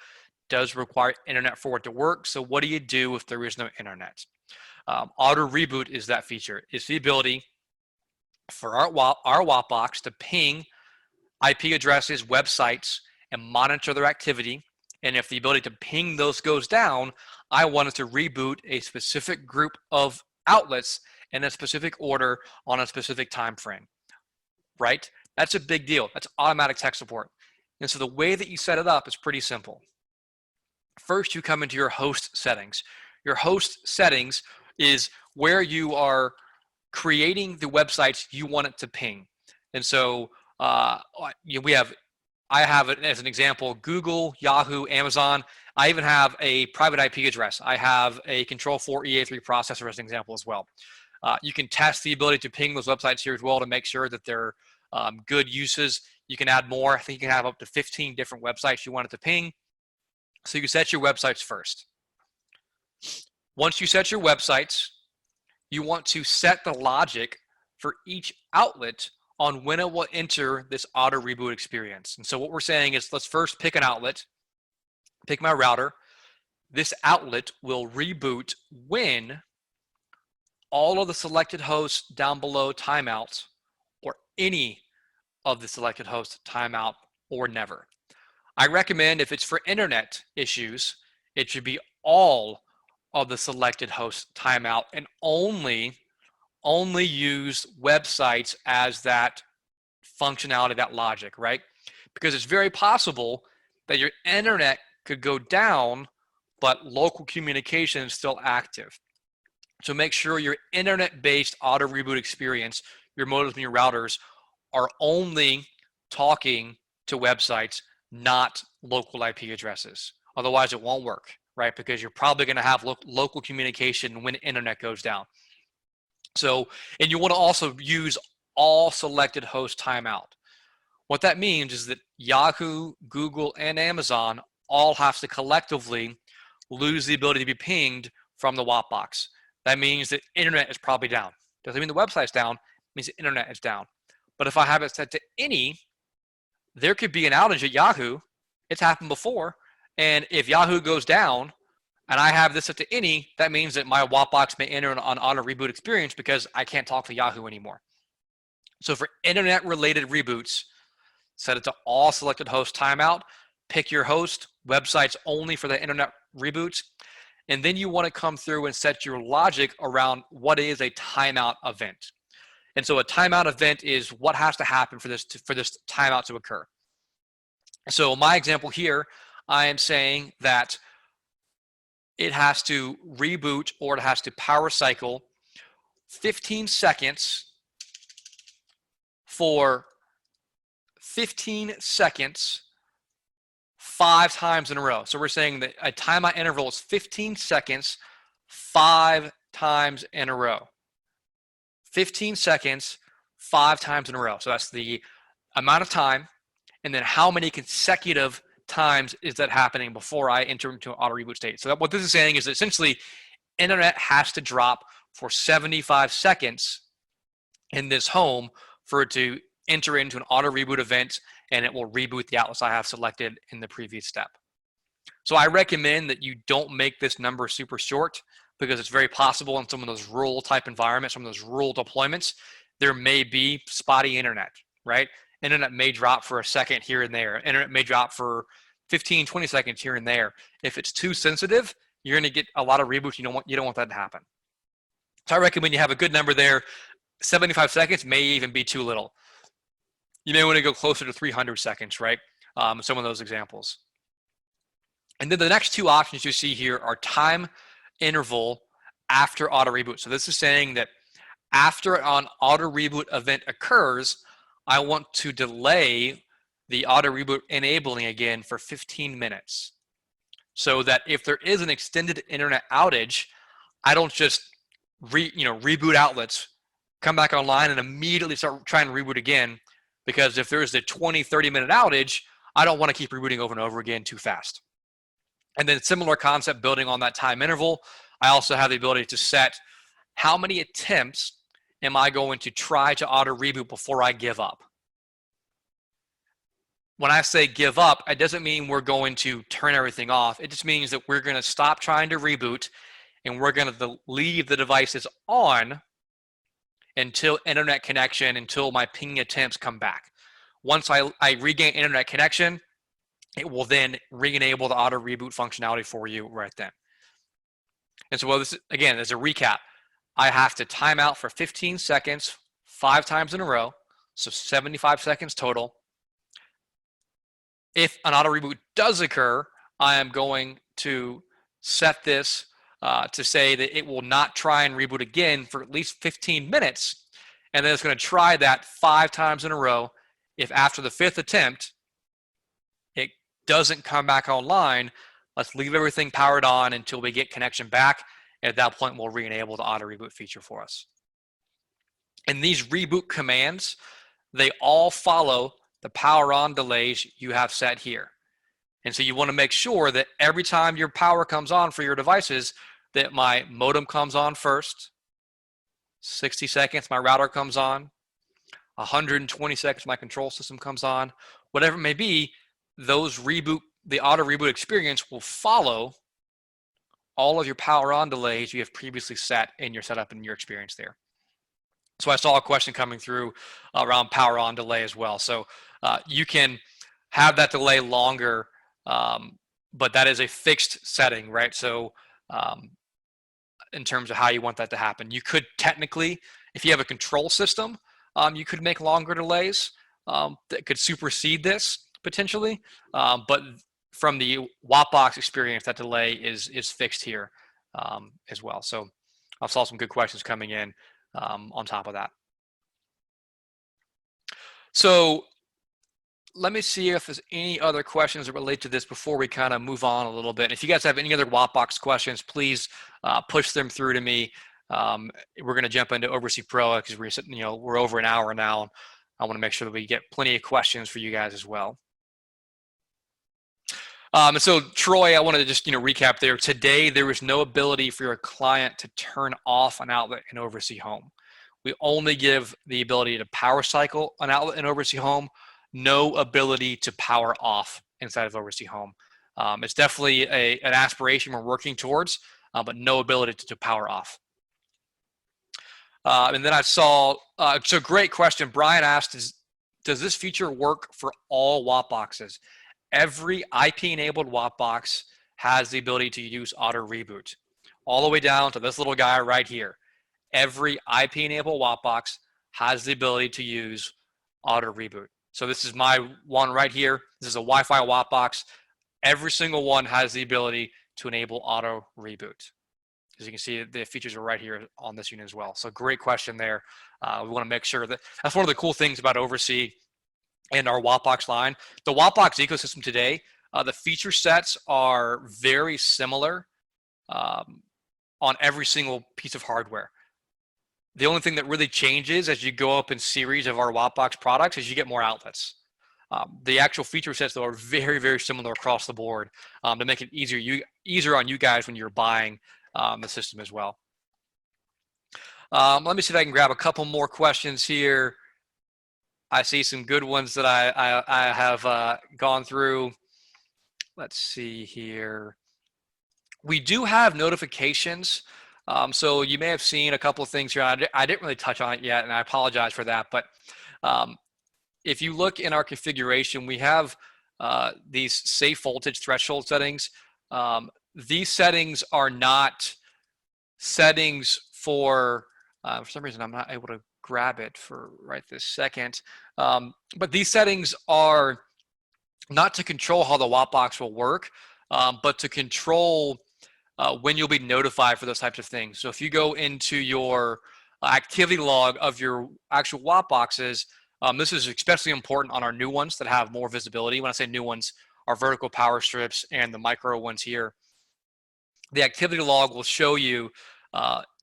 does require internet for it to work. So what do you do if there is no internet? Auto reboot is that feature. It's the ability for our Wattbox to ping IP addresses, websites, and monitor their activity. And if the ability to ping those goes down, I wanted to reboot a specific group of outlets in a specific order on a specific time frame, right? That's a big deal. That's automatic tech support. And so the way that you set it up is pretty simple. First, you come into your host settings. Your host settings is where you are creating the websites you want it to ping. And so I have it as an example, Google, Yahoo, Amazon. I even have a private IP address. I have a Control4 EA3 processor as an example as well. You can test the ability to ping those websites here as well to make sure that they're good uses. You can add more. I think you can have up to 15 different websites you want it to ping. So you set your websites first. Once you set your websites, you want to set the logic for each outlet on when it will enter this auto reboot experience. And so what we're saying is, let's first pick an outlet, pick my router. This outlet will reboot when all of the selected hosts down below timeouts, or any of the selected hosts timeout, or never. I recommend, if it's for internet issues, it should be all of the selected hosts timeout, and only use websites as that functionality, that logic, right? Because it's very possible that your internet could go down, but local communication is still active. So make sure your internet-based auto reboot experience, your modems and your routers, are only talking to websites, not local IP addresses. Otherwise, it won't work, right? Because you're probably going to have local communication when internet goes down. So, and you want to also use all selected host timeout. What that means is that Yahoo, Google, and Amazon all have to collectively lose the ability to be pinged from the Wattbox. That means that internet is probably down. Doesn't mean the website's down, it means the internet is down. But if I have it set to any, there could be an outage at Yahoo. It's happened before. And if Yahoo goes down and I have this set to any, that means that my Wattbox may enter an auto reboot experience because I can't talk to Yahoo anymore. So for internet related reboots, set it to all selected host timeout, pick your host, websites only for the internet reboots. And then you want to come through and set your logic around what is a timeout event. And so a timeout event is what has to happen for this timeout to occur. So my example here, I am saying that it has to reboot, or it has to power cycle 15 seconds for 15 seconds 5 times in a row. So we're saying that a timeout interval is 15 seconds 5 times in a row. 15 seconds 5 times in a row. So that's the amount of time, and then how many consecutive times is that happening before I enter into an auto reboot state. So what this is saying is that essentially internet has to drop for 75 seconds in this home for it to enter into an auto reboot event, and it will reboot the outlets I have selected in the previous step. So I recommend that you don't make this number super short, because it's very possible in some of those rural type environments, some of those rural deployments, there may be spotty internet, right? Internet may drop for a second here and there. Internet may drop for 15, 20 seconds here and there. If it's too sensitive, you're going to get a lot of reboots. You don't want that to happen. So I recommend you have a good number there. 75 seconds may even be too little. You may want to go closer to 300 seconds, right? Some of those examples. And then the next two options you see here are time interval after auto reboot. So this is saying that after an auto reboot event occurs, I want to delay the auto reboot enabling again for 15 minutes. So that if there is an extended internet outage, I don't just reboot outlets, come back online, and immediately start trying to reboot again. Because if there's a 20, 30-minute outage, I don't want to keep rebooting over and over again too fast. And then similar concept, building on that time interval, I also have the ability to set how many attempts am I going to try to auto reboot before I give up. When I say give up, it doesn't mean we're going to turn everything off. It just means that we're going to stop trying to reboot, and we're going to leave the devices on until internet connection, until my pinging attempts come back. Once I regain internet connection, it will then re-enable the auto reboot functionality for you right then. And so, this again, as a recap, I have to time out for 15 seconds 5 times in a row, so 75 seconds total. If an auto reboot does occur, I am going to set this to say that it will not try and reboot again for at least 15 minutes, and then it's going to try that 5 times in a row. If after the 5th attempt, it doesn't come back online, let's leave everything powered on until we get connection back. And at that point, we'll re-enable the auto reboot feature for us. And these reboot commands, they all follow the power on delays you have set here. And so you want to make sure that every time your power comes on for your devices, that my modem comes on first, 60 seconds, my router comes on, 120 seconds my control system comes on, whatever it may be, the auto reboot experience will follow all of your power on delays you have previously set in your setup and your experience there. So I saw a question coming through around power on delay as well. So you can have that delay longer, but that is a fixed setting, right? So in terms of how you want that to happen, you could technically, if you have a control system, you could make longer delays that could supersede this potentially. But from the Wattbox experience, that delay is fixed here as well. So I saw some good questions coming in on top of that. So let me see if there's any other questions that relate to this before we kind of move on a little bit. If you guys have any other Wattbox questions, please push them through to me. We're going to jump into OvrC Pro because we're over an hour now. I want to make sure that we get plenty of questions for you guys as well. And so Troy, I wanted to just recap there. Today, there was no ability for your client to turn off an outlet in OvrC Home. We only give the ability to power cycle an outlet in OvrC Home, no ability to power off inside of OvrC Home. It's definitely an aspiration we're working towards, but no ability to power off. And then I saw, so great question. Brian asked, does this feature work for all Wattboxes? Every IP-enabled Wattbox has the ability to use auto reboot, all the way down to this little guy right here. Every IP-enabled Wattbox has the ability to use auto reboot. So this is my one right here. This is a Wi-Fi Wattbox. Every single one has the ability to enable auto reboot. As you can see, the features are right here on this unit as well. So great question there. We want to make sure that that's one of the cool things about OvrC and our Wattbox line. The Wattbox ecosystem today, the feature sets are very similar on every single piece of hardware. The only thing that really changes as you go up in series of our Wattbox products is you get more outlets. The actual feature sets, though, are very, very similar across the board to make it easier on you guys when you're buying the system as well. Let me see if I can grab a couple more questions here. I see some good ones that I have gone through. Let's see here. We do have notifications. So you may have seen a couple of things here. I didn't really touch on it yet, and I apologize for that. But if you look in our configuration, we have these safe voltage threshold settings. These settings are not settings for some reason I'm not able to grab it for right this second. But these settings are not to control how the Wattbox will work, but to control when you'll be notified for those types of things. So if you go into your activity log of your actual Wattboxes, this is especially important on our new ones that have more visibility. When I say new ones, our vertical power strips and the micro ones here. The activity log will show you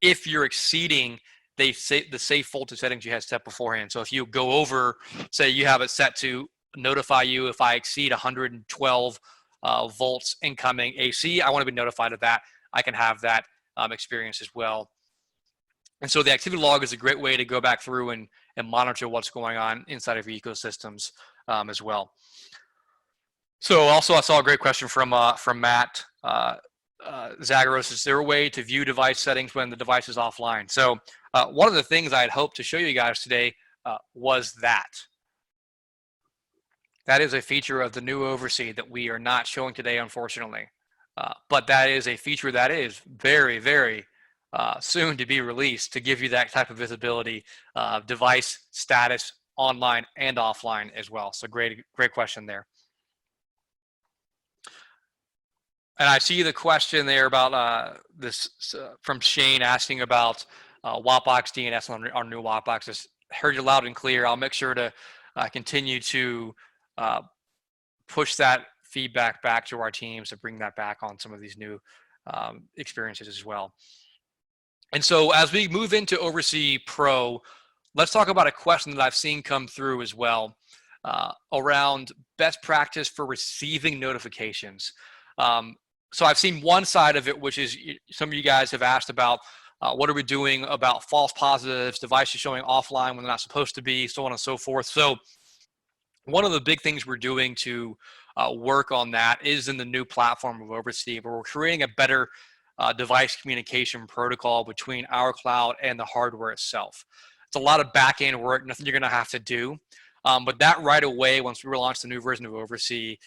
if you're exceeding the safe voltage settings you had set beforehand. So if you go over, say you have it set to notify you if I exceed 112 volts incoming AC, I want to be notified of that. I can have that experience as well. And so the activity log is a great way to go back through and monitor what's going on inside of your ecosystems as well. So also I saw a great question from Matt Zagaros. Is there a way to view device settings when the device is offline? So one of the things I had hoped to show you guys today was that. That is a feature of the new OvrC that we are not showing today, unfortunately. But that is a feature that is very, very soon to be released to give you that type of visibility of device status online and offline as well. So great question there. And I see the question there about this from Shane asking about Wattbox DNS on our new Wattboxes. Heard you loud and clear. I'll make sure to continue to push that feedback back to our teams to bring that back on some of these new experiences as well. And so as we move into OvrC Pro, let's talk about a question that I've seen come through as well around best practice for receiving notifications. So I've seen one side of it, which is some of you guys have asked about What are we doing about false positives, devices showing offline when they're not supposed to be, so on and so forth. So one of the big things we're doing to work on that is in the new platform of OvrC, where we're creating a better device communication protocol between our cloud and the hardware itself. It's a lot of back-end work, nothing you're going to have to do. But that right away, once we relaunch the new version of OvrC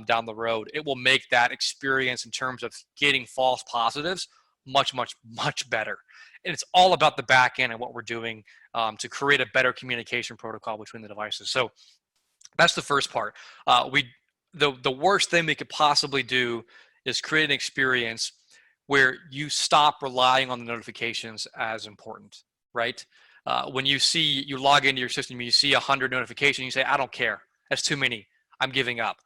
down the road, it will make that experience in terms of getting false positives much, much, much better. And it's all about the back end and what we're doing to create a better communication protocol between the devices. So that's the first part. The worst thing we could possibly do is create an experience where you stop relying on the notifications as important, right? When you log into your system, you see 100 notifications, you say, I don't care. That's too many. I'm giving up.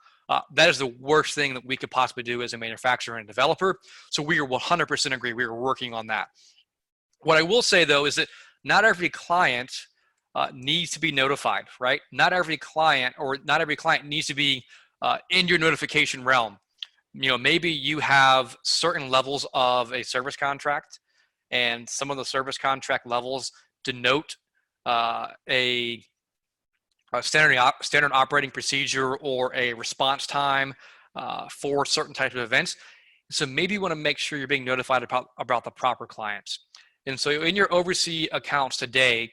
That is the worst thing that we could possibly do as a manufacturer and a developer. So we are 100% agree. We are working on that. What I will say, though, is that not every client needs to be notified, right? Not every client needs to be in your notification realm. Maybe you have certain levels of a service contract, and some of the service contract levels denote a standard operating procedure or a response time for certain types of events. So maybe you want to make sure you're being notified about the proper clients. And so in your OvrC accounts today,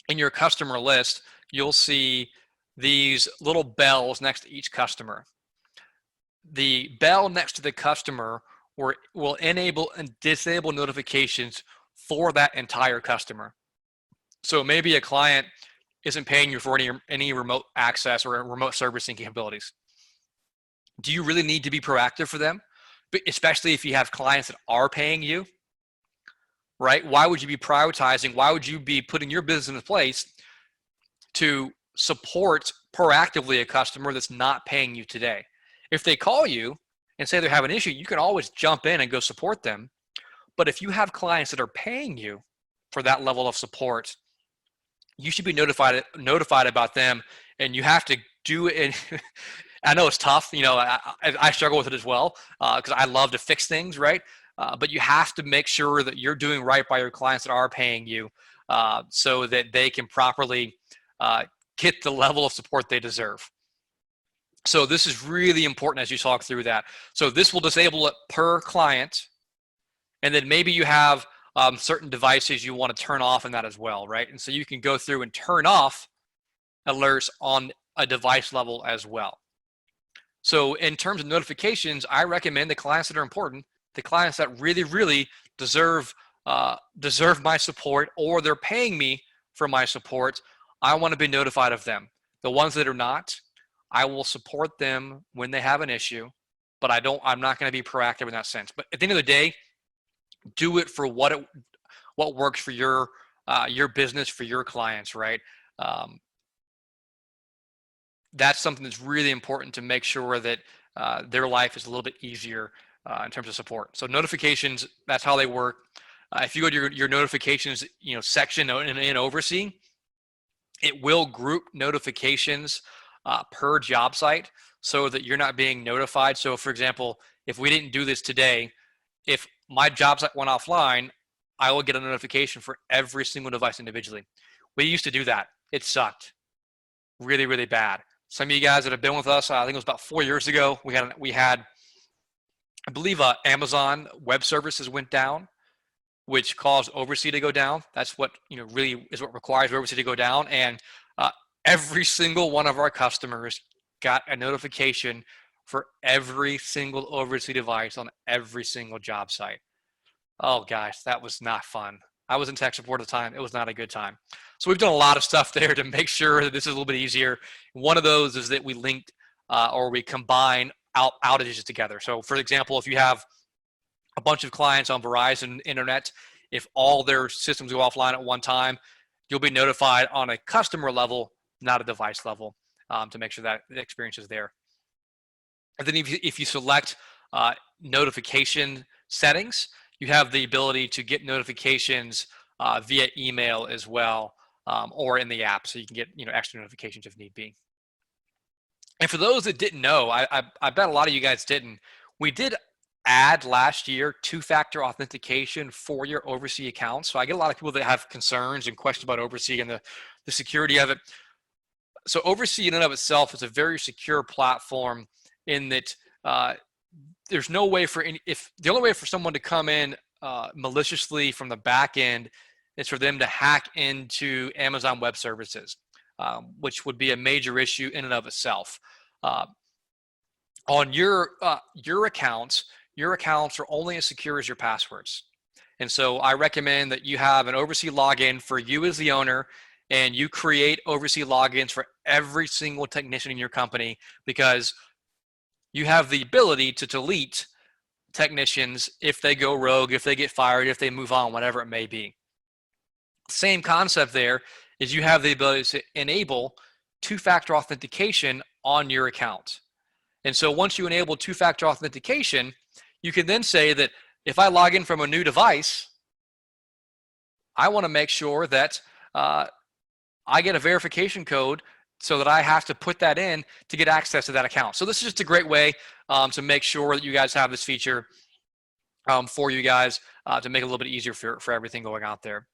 in your customer list, you'll see these little bells next to each customer. The bell next to the customer will enable and disable notifications for that entire customer. So maybe a client isn't paying you for any remote access or remote servicing capabilities. Do you really need to be proactive for them? But especially if you have clients that are paying you, right? Why would you be prioritizing? Why would you be putting your business in place to support proactively a customer that's not paying you today? If they call you and say they have an issue, you can always jump in and go support them. But if you have clients that are paying you for that level of support, you should be notified about them, and you have to do it. I know it's tough. I struggle with it as well because I love to fix things, right? But you have to make sure that you're doing right by your clients that are paying you so that they can properly get the level of support they deserve. So this is really important as you talk through that. So this will disable it per client, and then maybe you have certain devices you want to turn off in that as well, right? And so you can go through and turn off alerts on a device level as well. So in terms of notifications, I recommend the clients that are important, the clients that really, really deserve my support, or they're paying me for my support. I want to be notified of them. The ones that are not, I will support them when they have an issue, but I'm not going to be proactive in that sense. But at the end of the day, do it for what works for your business, for your clients, right? That's something that's really important to make sure that their life is a little bit easier in terms of support. So notifications, that's how they work. If you go to your notifications, section in OvrC, it will group notifications per job site so that you're not being notified. So for example, if we didn't do this today, if my job site went offline, I will get a notification for every single device individually. We used to do that. It sucked really, really bad. Some of you guys that have been with us, I think it was about 4 years ago, we had I believe Amazon Web Services went down, which caused OvrC to go down. That's what really is what requires OvrC to go down. And every single one of our customers got a notification for every single OvrC device on every single job site. Oh gosh, that was not fun. I was in tech support at the time. It was not a good time. So we've done a lot of stuff there to make sure that this is a little bit easier. One of those is that we linked or we combine outages together. So for example, if you have a bunch of clients on Verizon Internet, if all their systems go offline at one time, you'll be notified on a customer level, not a device level, to make sure that the experience is there. And then if you select notification settings, you have the ability to get notifications via email as well, or in the app, so you can get extra notifications if need be. And for those that didn't know, I bet a lot of you guys didn't. We did add last year two-factor authentication for your OvrC account. So I get a lot of people that have concerns and questions about OvrC and the security of it. So OvrC in and of itself is a very secure platform in that there's no way for the only way for someone to come in maliciously from the back end is for them to hack into Amazon Web Services, which would be a major issue in and of itself. On your accounts are only as secure as your passwords. And so I recommend that you have an OvrC login for you as the owner, and you create OvrC logins for every single technician in your company, because you have the ability to delete technicians if they go rogue, if they get fired, if they move on, whatever it may be. Same concept there is you have the ability to enable two-factor authentication on your account. And so once you enable two-factor authentication, you can then say that if I log in from a new device, I want to make sure that I get a verification code so that I have to put that in to get access to that account. So this is just a great way to make sure that you guys have this feature for you guys to make it a little bit easier for everything going out there.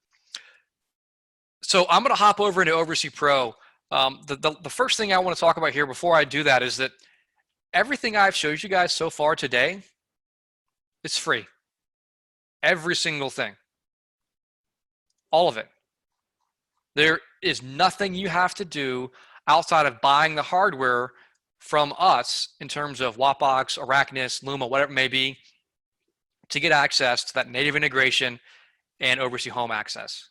So I'm going to hop over into OvrC Pro. The first thing I want to talk about here before I do that is that everything I've showed you guys so far today, it's free. Every single thing. All of it. There is nothing you have to do outside of buying the hardware from us in terms of Wattbox, Arachnus, Luma, whatever it may be, to get access to that native integration and OvrC Home access.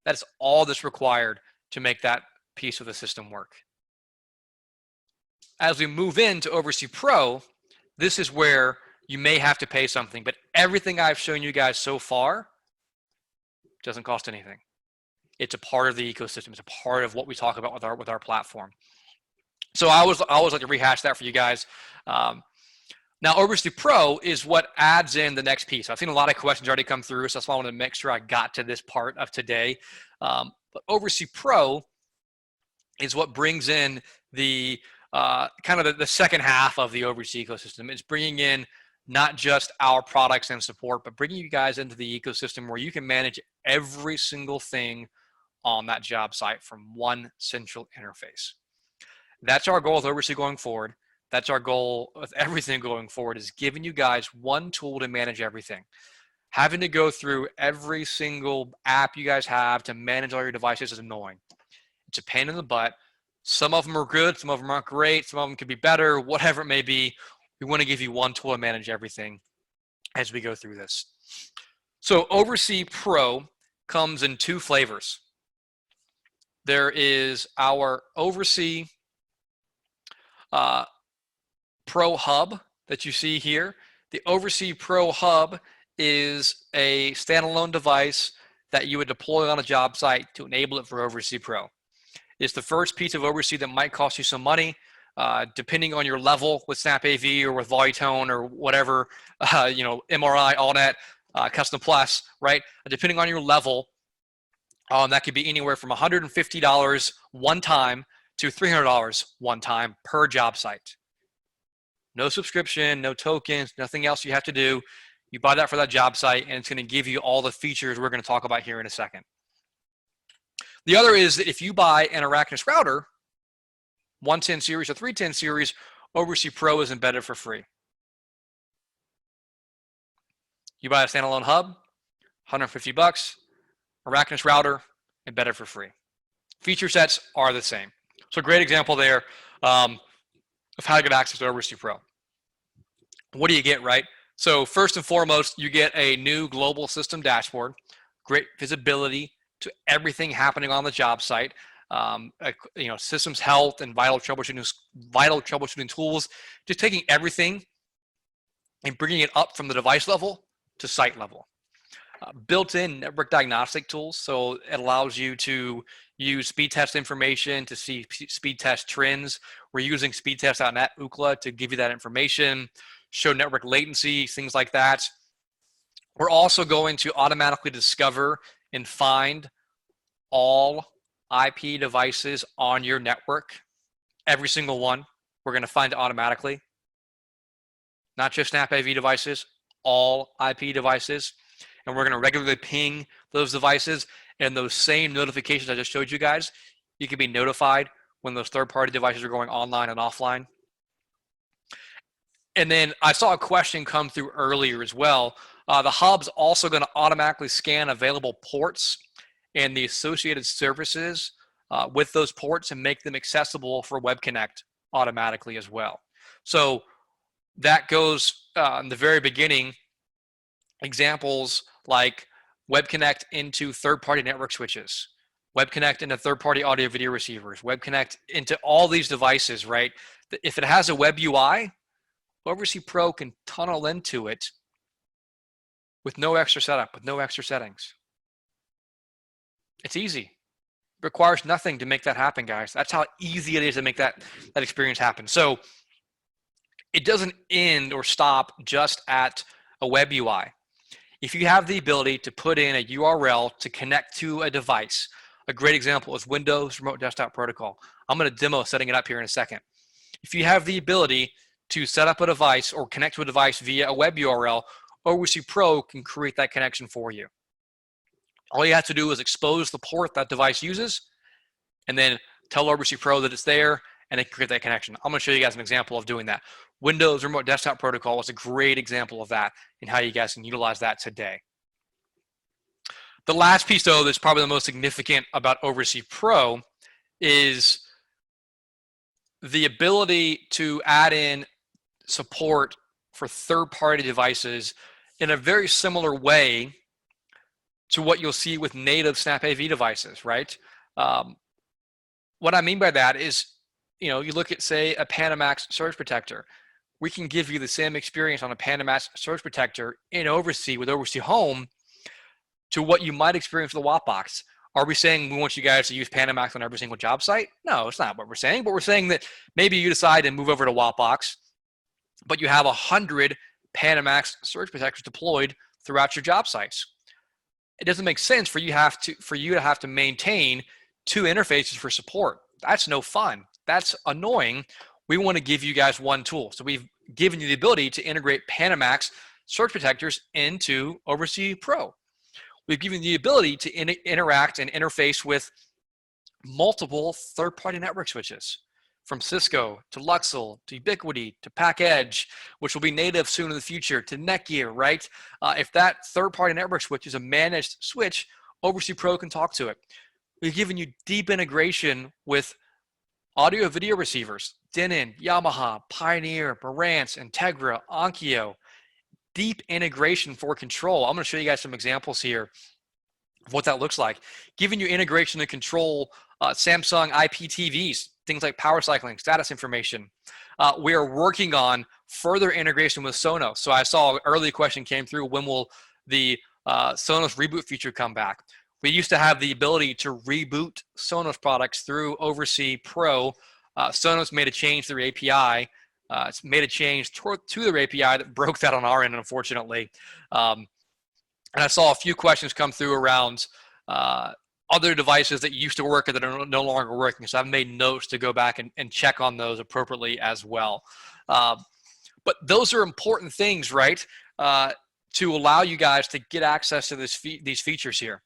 That's all that's required to make that piece of the system work. As we move into OvrC Pro, this is where you may have to pay something, but everything I've shown you guys so far doesn't cost anything. It's a part of the ecosystem. It's a part of what we talk about with our platform. So I always like to rehash that for you guys. Now, OvrC Pro is what adds in the next piece. I've seen a lot of questions already come through, so that's why I wanted to make sure I got to this part of today. But OvrC Pro is what brings in the kind of the second half of the OvrC ecosystem. It's bringing in not just our products and support, but bringing you guys into the ecosystem where you can manage every single thing on that job site from one central interface. That's our goal with OvrC going forward. That's our goal with everything going forward, is giving you guys one tool to manage everything. Having to go through every single app you guys have to manage all your devices is annoying. It's a pain in the butt. Some of them are good, some of them aren't great, some of them could be better, whatever it may be. We want to give you one tool to manage everything as we go through this. So OvrC Pro comes in two flavors. There is our OvrC Pro Hub that you see here. The OvrC Pro Hub is a standalone device that you would deploy on a job site to enable it for OvrC Pro. It's the first piece of OvrC that might cost you some money, depending on your level with SnapAV or with Volumetone or whatever, MRI, AllNet, Custom Plus, right? Depending on your level, that could be anywhere from $150 one time to $300 one time per job site. No subscription, no tokens, nothing else you have to do. You buy that for that job site, and it's going to give you all the features we're going to talk about here in a second. The other is that if you buy an Arachnus router, 110 series or 310 series, OvrC Pro is embedded for free. You buy a standalone hub, 150 bucks, Arachnus router, embedded for free. Feature sets are the same. So a great example there of how to get access to OvrC Pro. What do you get, right? So first and foremost, you get a new global system dashboard, great visibility to everything happening on the job site, systems health and vital troubleshooting tools, just taking everything and bringing it up from the device level to site level. Built-in network diagnostic tools, so it allows you to use speed test information to see speed test trends. We're using speedtest.net Ookla to give you that information, show network latency, things like that. We're also going to automatically discover and find all IP devices on your network, every single one. We're going to find it automatically. not just SnapAV devices, all IP devices. And we're going to regularly ping those devices, and those same notifications I just showed you guys, you can be notified when those third-party devices are going online and offline. And then I saw a question come through earlier as well. The hub's also going to automatically scan available ports and the associated services with those ports and make them accessible for Web Connect automatically as well. So that goes in the very beginning, examples like Web Connect into third-party network switches, Web Connect into third-party audio video receivers, Web Connect into all these devices, right? If it has a web UI, OvrC Pro can tunnel into it with no extra setup, with no extra settings. It's easy. It requires nothing to make that happen, guys. That's how easy it is to make that experience happen. So it doesn't end or stop just at a web UI. If you have the ability to put in a URL to connect to a device, a great example is Windows Remote Desktop Protocol. I'm going to demo setting it up here in a second. If you have the ability to set up a device or connect to a device via a web URL, OvrC Pro can create that connection for you. All you have to do is expose the port that device uses and then tell OvrC Pro that it's there, and it can create that connection. I'm going to show you guys an example of doing that. Windows Remote Desktop Protocol is a great example of that and how you guys can utilize that today. The last piece, though, that's probably the most significant about OvrC Pro is the ability to add in support for third-party devices in a very similar way to what you'll see with native SnapAV devices, right? What I mean by that is, you look at, say, a Panamax surge protector. We can give you the same experience on a Panamax surge protector in OvrC with OvrC Home to what you might experience with the Wattbox. Are we saying we want you guys to use Panamax on every single job site? No, it's not what we're saying, but we're saying that maybe you decide to move over to Wattbox, but you have 100 Panamax surge protectors deployed throughout your job sites. It doesn't make sense for you to have to maintain 2 interfaces for support. That's no fun. That's annoying. We want to give you guys one tool. So we've given you the ability to integrate Panamax surge protectors into OvrC Pro. We've given you the ability to interact and interface with multiple third-party network switches, from Cisco to Luxel to Ubiquiti to PackEdge, which will be native soon in the future, to Netgear, right? If that third-party network switch is a managed switch, OvrC Pro can talk to it. We've given you deep integration with audio video receivers, Denon, Yamaha, Pioneer, Marantz, Integra, Onkyo. Deep integration for control. I'm going to show you guys some examples here of what that looks like. Giving you integration to control Samsung IPTVs, things like power cycling, status information. We are working on further integration with Sonos. So I saw an early question came through, when will the Sonos reboot feature come back? We used to have the ability to reboot Sonos products through OvrC Pro. Sonos made a change to their API. It's made a change to their API that broke that on our end, unfortunately. And I saw a few questions come through around other devices that used to work that are no longer working. So I've made notes to go back and check on those appropriately as well. But those are important things, right, to allow you guys to get access to these features here.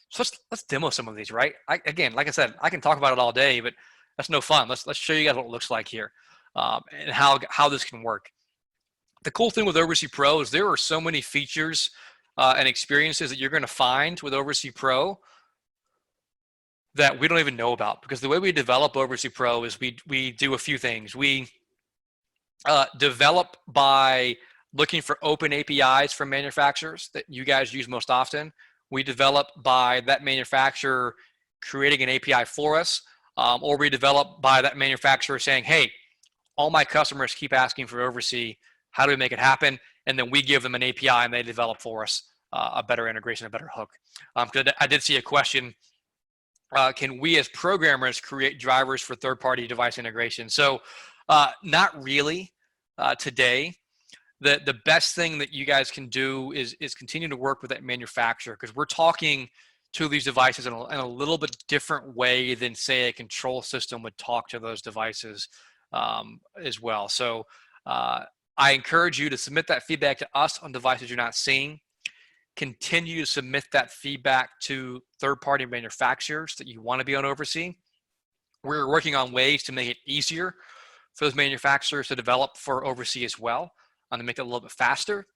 So let's demo some of these, right? Again, like I said, I can talk about it all day, but that's no fun. Let's show you guys what it looks like here. And how this can work. The cool thing with OvrC Pro is there are so many features and experiences that you're going to find with OvrC Pro that we don't even know about, because the way we develop OvrC Pro is we do a few things. We develop by looking for open APIs from manufacturers that you guys use most often. We develop by that manufacturer creating an API for us, or we develop by that manufacturer saying, hey, all my customers keep asking for OvrC. How do we make it happen? And then we give them an API and they develop for us a better integration, a better hook. I did see a question, can we as programmers create drivers for third-party device integration? So not really today. The best thing that you guys can do is continue to work with that manufacturer, because we're talking to these devices in a little bit different way than, say, a control system would talk to those devices as well. So I encourage you to submit that feedback to us on devices you're not seeing. Continue to submit that feedback to third-party manufacturers that you want to be on OvrC. We're working on ways to make it easier for those manufacturers to develop for OvrC as well, and to make it a little bit faster.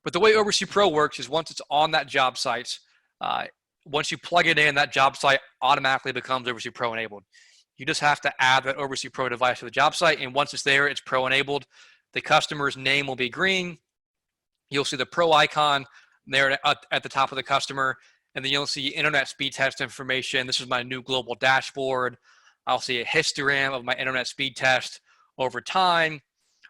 But the way OvrC Pro works is once it's on that job site, once you plug it in, that job site automatically becomes OvrC Pro enabled. You just have to add that OvrC Pro device to the job site, and once it's there, it's Pro enabled. The customer's name will be green. You'll see the Pro icon there at the top of the customer, and then you'll see internet speed test information. This is my new global dashboard. I'll see a histogram of my internet speed test over time.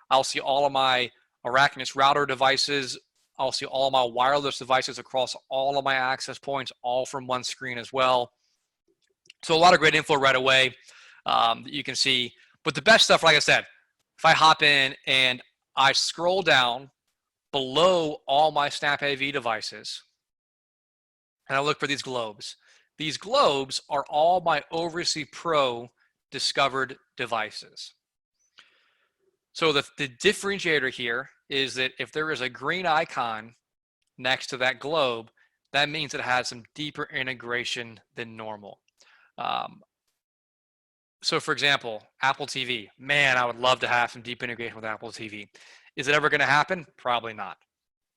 I'll see all of my Arachnus router devices. I'll see all of my wireless devices across all of my access points, all from one screen as well. So a lot of great info right away that you can see. But the best stuff, like I said, if I hop in and I scroll down below all my SnapAV devices, and I look for these globes. These globes are all my OvrC Pro discovered devices. So the differentiator here is that if there is a green icon next to that globe, that means it has some deeper integration than normal. So for example, Apple TV, man, I would love to have some deep integration with Apple TV. Is it ever going to happen? Probably not.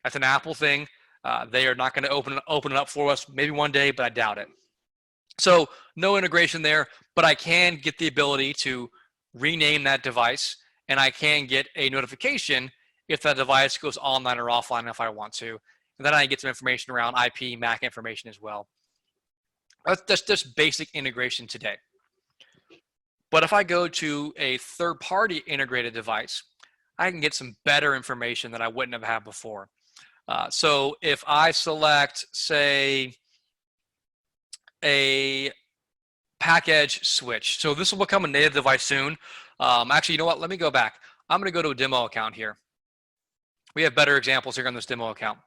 That's an Apple thing. They are not going to open it up for us. Maybe one day, but I doubt it. So no integration there, but I can get the ability to rename that device, and I can get a notification if that device goes online or offline if I want to. And then I get some information around IP, MAC information as well. That's just basic integration today. But if I go to a third-party integrated device, I can get some better information that I wouldn't have had before. So if I select, say, a package switch. So this will become a native device soon. Actually, you know what? Let me go back. I'm going to go to a demo account here. We have better examples here on this demo account.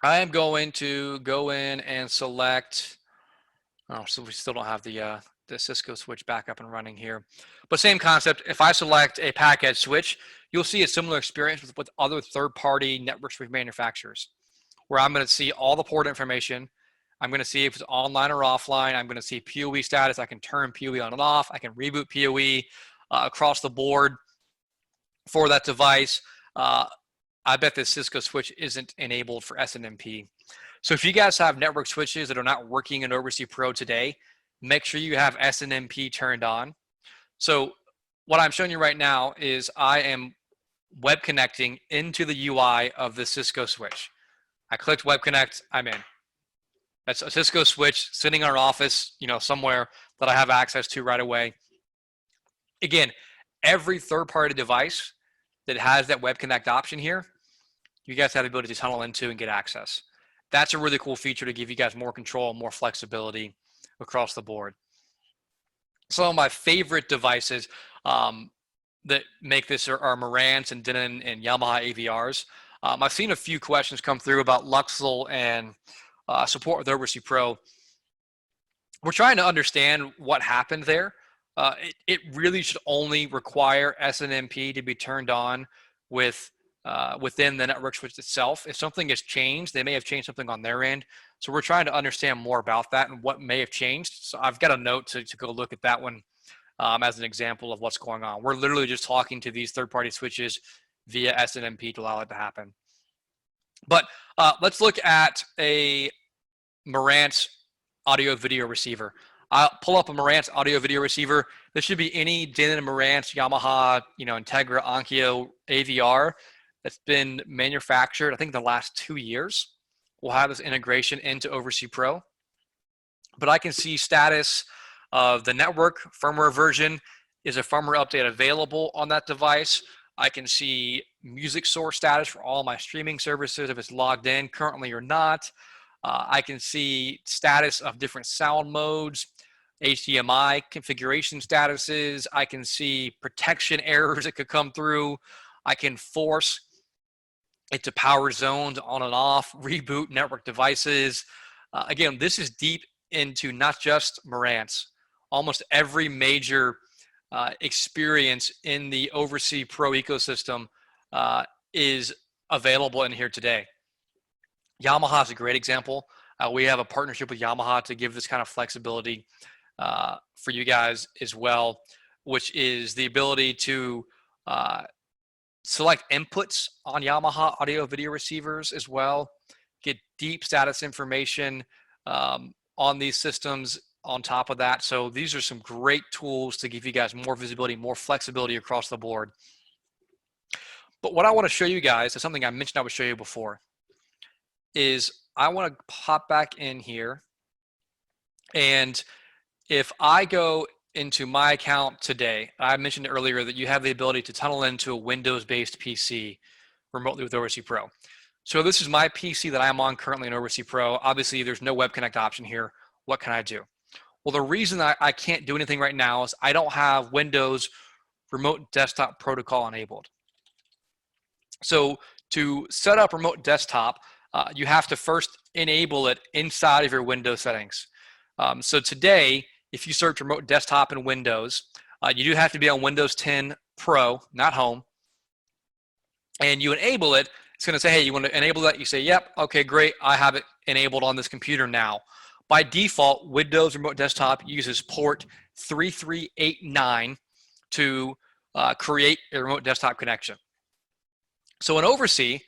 I am going to go in and select, oh, so we still don't have the Cisco switch back up and running here. But same concept. If I select a package switch, you'll see a similar experience with other third-party network switch manufacturers, where I'm going to see all the port information. I'm going to see if it's online or offline. I'm going to see PoE status. I can turn PoE on and off. I can reboot PoE across the board for that device. I bet this Cisco switch isn't enabled for SNMP. So if you guys have network switches that are not working in OvrC Pro today, make sure you have SNMP turned on. So what I'm showing you right now is I am web connecting into the UI of the Cisco switch. I clicked web connect, I'm in. That's a Cisco switch sitting in our office, you know, somewhere that I have access to right away. Again, every third-party device that has that web connect option here, you guys have the ability to tunnel into and get access. That's a really cool feature to give you guys more control, more flexibility across the board. Some of my favorite devices that make this are Marantz and Denon and Yamaha AVRs. I've seen a few questions come through about Luxel and support with OvrC Pro. We're trying to understand what happened there. It really should only require SNMP to be turned on with within the network switch itself. If something has changed, they may have changed something on their end. So we're trying to understand more about that and what may have changed. So I've got a note to go look at that one as an example of what's going on. We're literally just talking to these third-party switches via SNMP to allow it to happen. But let's look at a Marantz audio video receiver. I'll pull up a Marantz audio video receiver. This should be any Denon, Marantz, Yamaha, you know, Integra, Onkyo, AVR that's been manufactured, I think, the last 2 years. We'll have this integration into OvrC Pro. But I can see status of the network firmware version. Is a firmware update available on that device? I can see music source status for all my streaming services, if it's logged in currently or not. I can see status of different sound modes, HDMI configuration statuses. I can see protection errors that could come through. I can force it to power zones on and off, reboot network devices. Again, this is deep into not just Marantz, almost every major experience in the OvrC Pro ecosystem is available in here today. Yamaha is a great example. We have a partnership with Yamaha to give this kind of flexibility for you guys as well, which is the ability to select inputs on Yamaha audio video receivers as well, get deep status information on these systems on top of that. So these are some great tools to give you guys more visibility, more flexibility across the board. But what I want to show you guys is something I mentioned I would show you before, is I want to pop back in here, and if I go into my account today, I mentioned earlier that you have the ability to tunnel into a Windows-based PC remotely with OvrC Pro. So this is my PC that I'm on currently in OvrC Pro. Obviously, there's no Web Connect option here. What can I do? Well, the reason I can't do anything right now is I don't have Windows Remote Desktop Protocol enabled. So to set up Remote Desktop, you have to first enable it inside of your Windows settings. So today, if you search Remote Desktop in Windows, you do have to be on Windows 10 Pro, not Home, and you enable it. It's going to say, hey, you want to enable that? You say, yep, okay, great. I have it enabled on this computer now. By default, Windows Remote Desktop uses port 3389 to create a remote desktop connection. So in OvrC,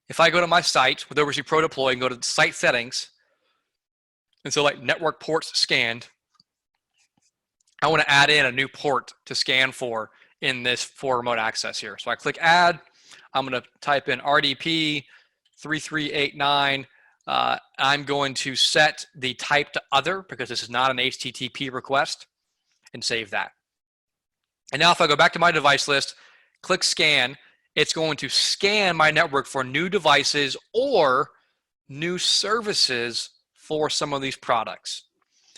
if I go to my site with OvrC Pro Deploy and go to site settings, and so like network ports scanned, I want to add in a new port to scan for in this for remote access here. So I click add. I'm going to type in RDP 3389. I'm going to set the type to other because this is not an HTTP request, and save that. And now if I go back to my device list, click scan, it's going to scan my network for new devices or new services for some of these products.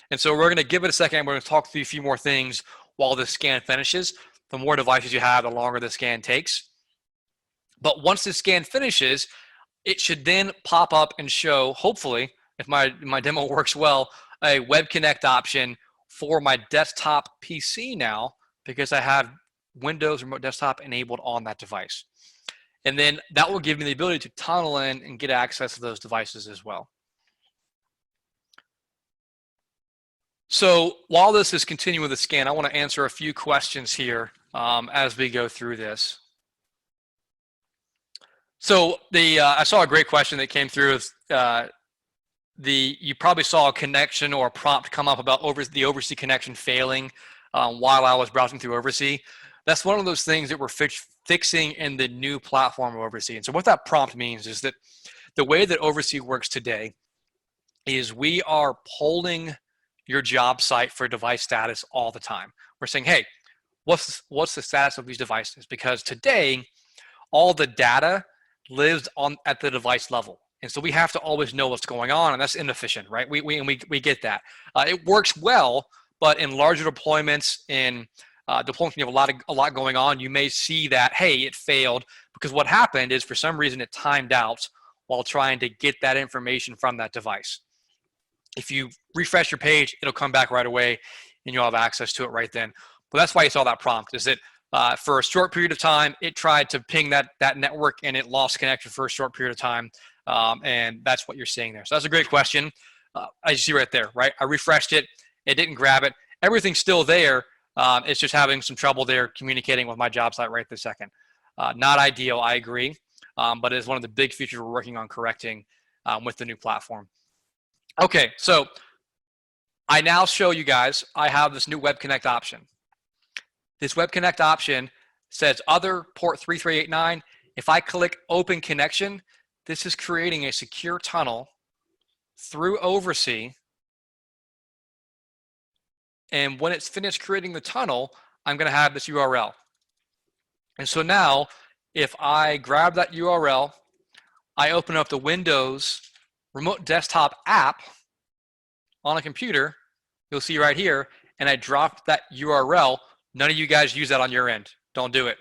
And so we're going to give it a second. We're going to talk through a few more things while the scan finishes. The more devices you have, the longer the scan takes. But once the scan finishes, it should then pop up and show, hopefully, if my demo works well, a Web Connect option for my desktop PC now, because I have Windows Remote Desktop enabled on that device. And then that will give me the ability to tunnel in and get access to those devices as well. So while this is continuing the scan, I want to answer a few questions here as we go through this. So I saw a great question that came through. You probably saw a connection or a prompt come up about the OvrC connection failing while I was browsing through OvrC. That's one of those things that we're fixing in the new platform of OvrC. And so what that prompt means is that the way that OvrC works today is we are polling your job site for device status all the time. We're saying, hey, what's the status of these devices? Because today, all the data lives at the device level. And so we have to always know what's going on, and that's inefficient, right? We get that. It works well, but in larger deployments, in deployments you have a lot going on, you may see that, hey, it failed, because what happened is for some reason it timed out while trying to get that information from that device. If you refresh your page, it'll come back right away and you'll have access to it right then. But that's why you saw that prompt, is that for a short period of time, it tried to ping that network and it lost connection for a short period of time. And that's what you're seeing there. So that's a great question. As you see right there, right? I refreshed it. It didn't grab it. Everything's still there. It's just having some trouble there communicating with my job site right this second. Not ideal, I agree. But it is one of the big features we're working on correcting with the new platform. Okay, so I now show you guys, I have this new Web Connect option. This Web Connect option says other port 3389. If I click open connection, this is creating a secure tunnel through OvrC. And when it's finished creating the tunnel, I'm going to have this URL. And so now, if I grab that URL, I open up the Windows Remote Desktop app on a computer, you'll see right here, and I dropped that URL. None of you guys use that on your end. Don't do it,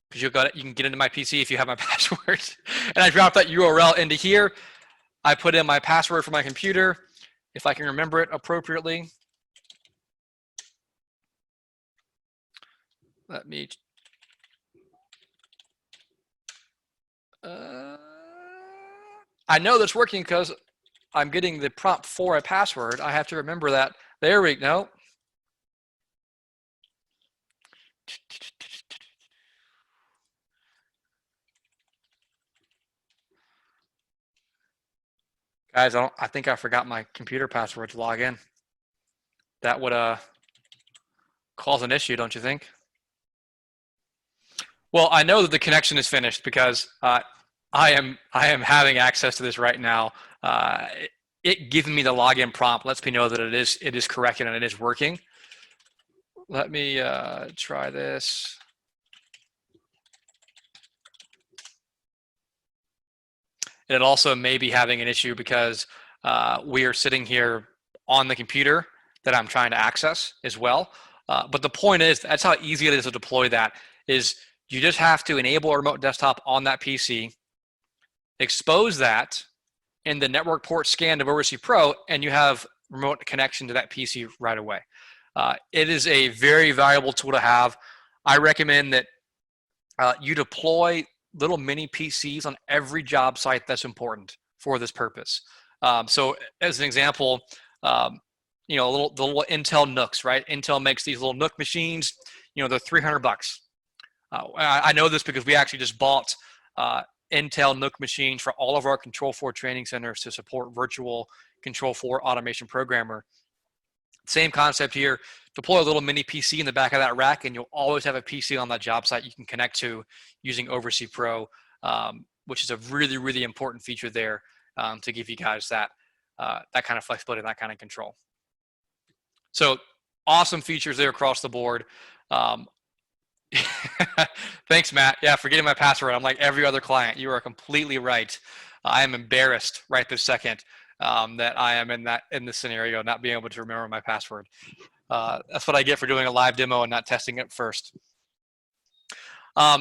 because you can get into my PC if you have my password. And I dropped that URL into here. I put in my password for my computer, if I can remember it appropriately. Let me I know that's working because I'm getting the prompt for a password. I have to remember that. There we go. Guys, I think I forgot my computer password to log in. That would cause an issue, don't you think? Well, I know that the connection is finished because I am having access to this right now. It giving me the login prompt lets me know that it is correct and it is working. Let me try this. It also may be having an issue because we are sitting here on the computer that I'm trying to access as well. But the point is, that's how easy it is to deploy that, is you just have to enable a remote desktop on that PC, expose that in the network port scan of OvrC Pro, and you have remote connection to that PC right away. It is a very valuable tool to have. I recommend that you deploy little mini PCs on every job site that's important for this purpose. So as an example, the little Intel NUCs, right? Intel makes these little NUC machines, they're $300. I know this because we actually just bought Intel NUC machines for all of our Control4 training centers to support virtual Control4 automation programmer. Same concept here. Deploy a little mini PC in the back of that rack, and you'll always have a PC on that job site you can connect to using OvrC Pro, which is a really, really important feature there to give you guys that kind of flexibility and that kind of control. So awesome features there across the board. Thanks, Matt. Yeah, forgetting my password. I'm like every other client. You are completely right. I am embarrassed right this second that I am in this scenario, not being able to remember my password. That's what I get for doing a live demo and not testing it first.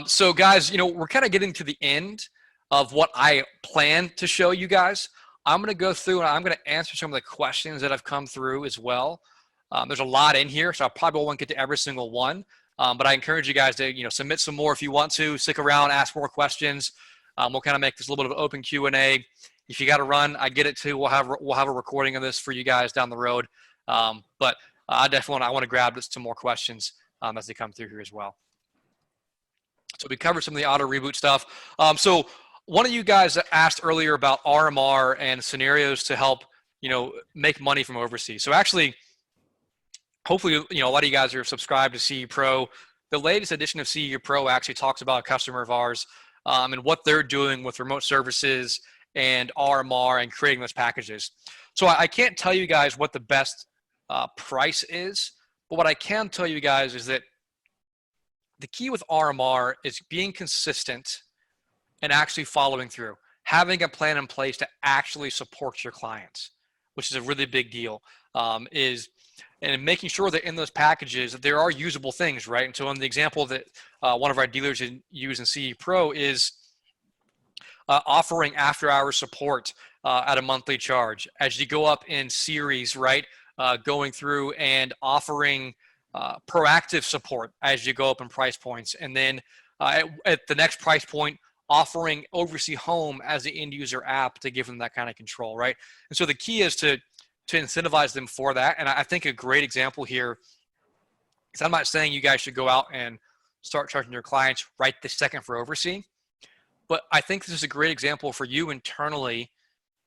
So guys, we're kind of getting to the end of what I plan to show you guys. I'm going to go through and I'm going to answer some of the questions that have come through as well. There's a lot in here, so I probably won't get to every single one. But I encourage you guys to submit some more if you want to. Stick around, ask more questions. We'll kind of make this a little bit of open Q&A. If you got to run, I get it too. We'll have a recording of this for you guys down the road. But I want to grab some more questions as they come through here as well. So we covered some of the auto reboot stuff. So one of you guys asked earlier about RMR and scenarios to help make money from OvrC. So actually, hopefully, a lot of you guys are subscribed to CE Pro. The latest edition of CE Pro actually talks about a customer of ours and what they're doing with remote services and RMR and creating those packages. So I can't tell you guys what the best price is, but what I can tell you guys is that the key with RMR is being consistent and actually following through, having a plan in place to actually support your clients, which is a really big deal, and making sure that in those packages that there are usable things, right? And so in the example that one of our dealers use in CE Pro is offering after-hours support at a monthly charge. As you go up in series, right, going through and offering proactive support as you go up in price points. And then at the next price point, offering OvrC Home as the end user app to give them that kind of control, right? And so the key is to incentivize them for that. And I think a great example here is, I'm not saying you guys should go out and start charging your clients right this second for OvrC, but I think this is a great example for you internally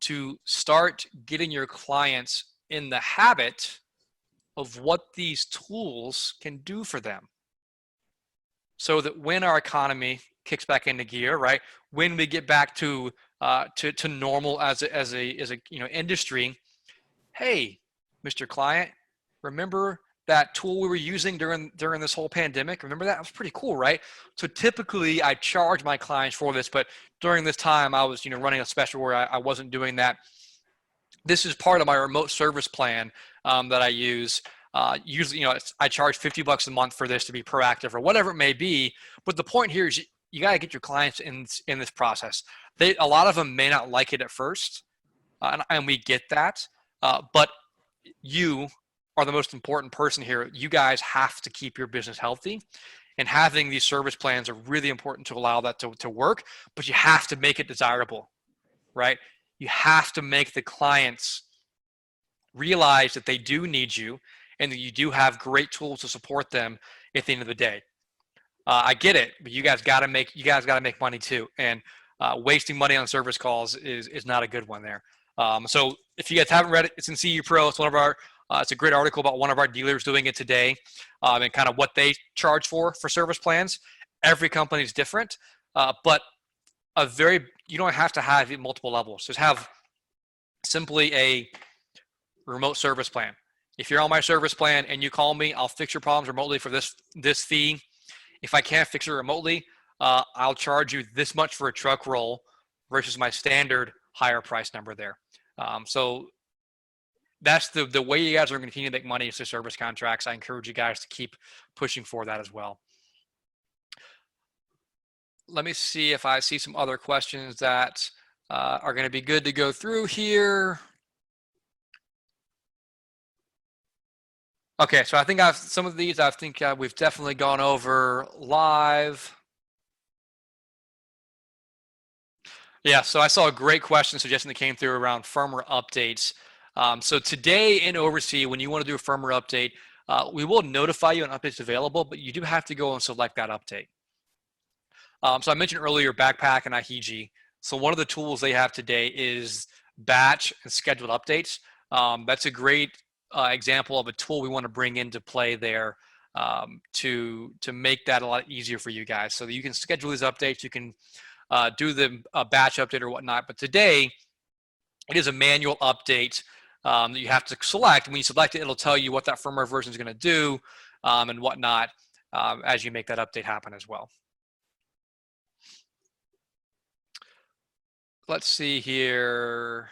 to start getting your clients in the habit of what these tools can do for them. So that when our economy kicks back into gear, right, when we get back to normal as a industry, hey, Mr. Client, remember that tool we were using during this whole pandemic? Remember that? It was pretty cool, right? So typically I charge my clients for this, but during this time I was running a special where I wasn't doing that. This is part of my remote service plan that I use. Usually, I charge $50 a month for this to be proactive or whatever it may be. But the point here is you got to get your clients in this process. A lot of them may not like it at first, and we get that. But you are the most important person here. You guys have to keep your business healthy. And having these service plans are really important to allow that to work, but you have to make it desirable, right? You have to make the clients realize that they do need you and that you do have great tools to support them at the end of the day. I get it, but you guys got to make money too, and wasting money on service calls is not a good one there. So if you guys haven't read it, it's in CU Pro. It's one of our it's a great article about one of our dealers doing it today, and kind of what they charge for service plans. Every company is different, but you don't have to have multiple levels. Just have simply a remote service plan. If you're on my service plan and you call me, I'll fix your problems remotely for this fee. If I can't fix it remotely, I'll charge you this much for a truck roll versus my standard higher price number there. So that's the way you guys are going to continue to make money is through service contracts. I encourage you guys to keep pushing for that as well. Let me see if I see some other questions that are going to be good to go through here. Okay, so I think some of these we've definitely gone over live. Yeah, so I saw a great question suggestion that came through around firmware updates. So today in OvrC, when you want to do a firmware update, we will notify you when updates available, but you do have to go and select that update. So I mentioned earlier Backpack and IHG. So one of the tools they have today is batch and scheduled updates. That's a great example of a tool we want to bring into play there to make that a lot easier for you guys. So that you can schedule these updates, you can do the batch update or whatnot. But today, it is a manual update that you have to select. When you select it, it'll tell you what that firmware version is going to do and whatnot as you make that update happen as well. Let's see here.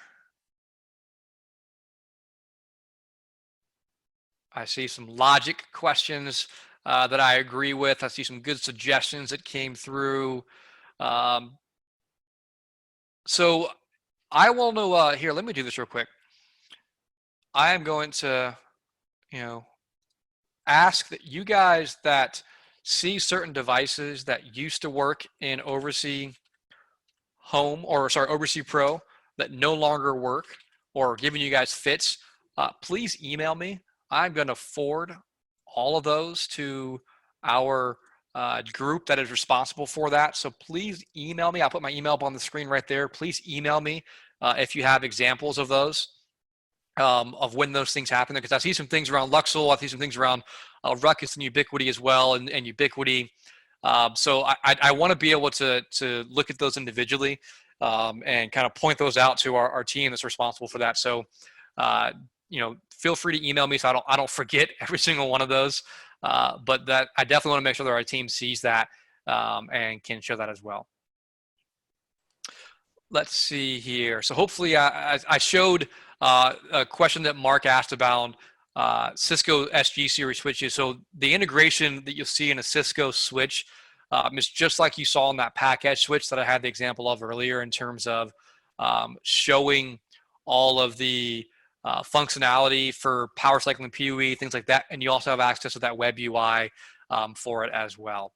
I see some logic questions that I agree with. I see some good suggestions that came through. So I want to, here, let me do this real quick. I am going to, ask that you guys that see certain devices that used to work in OvrC Home, or sorry, OvrC Pro, that no longer work or giving you guys fits, please email me. I'm going to forward all of those to our group that is responsible for that. So please email me. I'll put my email up on the screen right there. Please email me if you have examples of those, of when those things happen. Because I see some things around Luxel. I see some things around Ruckus and Ubiquity as well, and Ubiquity. So I want to be able to look at those individually and kind of point those out to our team that's responsible for that. So feel free to email me so I don't forget every single one of those. But that I definitely want to make sure that our team sees that and can show that as well. Let's see here. So hopefully I showed a question that Mark asked about Cisco SG series switches. So the integration that you'll see in a Cisco switch is just like you saw in that pack edge switch that I had the example of earlier, in terms of showing all of the functionality for power cycling PoE, things like that. And you also have access to that web UI for it as well.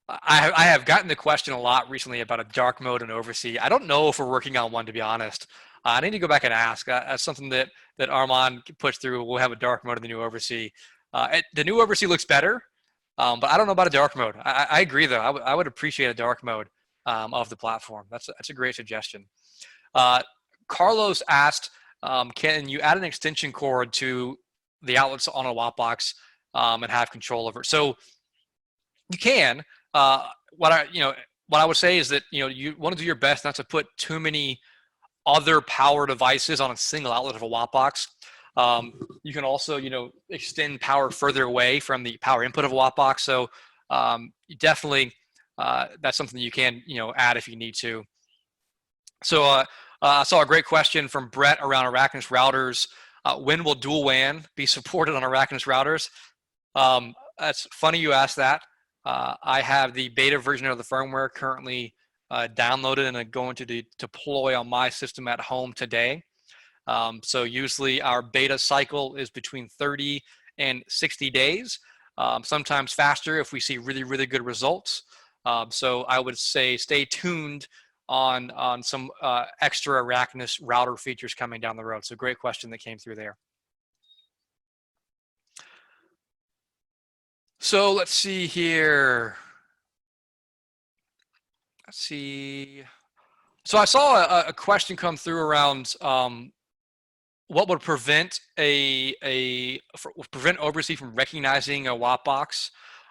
I have gotten the question a lot recently about a dark mode in OvrC. I don't know if we're working on one, to be honest. I need to go back and ask. That's something that Armand pushed through. We'll have a dark mode in the new OvrC. The new OvrC looks better, but I don't know about a dark mode. I agree, though. I would appreciate a dark mode of the platform. That's a great suggestion. Carlos asked, can you add an extension cord to the outlets on a Wattbox and have control over it? So you can. What I would say is that you want to do your best not to put too many other power devices on a single outlet of a Wattbox. You can also extend power further away from the power input of a Wattbox. So definitely that's something you can add if you need to. So I saw a great question from Brett around Arachnus routers. When will dual WAN be supported on Arachnus routers? That's funny you asked that. I have the beta version of the firmware currently downloaded and I'm going to deploy on my system at home today. So usually our beta cycle is between 30 and 60 days. sometimes faster if we see really, really good results. So I would say stay tuned on some extra Arachnus router features coming down the road. So great question that came through there. So let's see here. Let's see. So I saw a question come through around what would prevent prevent OvrC from recognizing a Wattbox.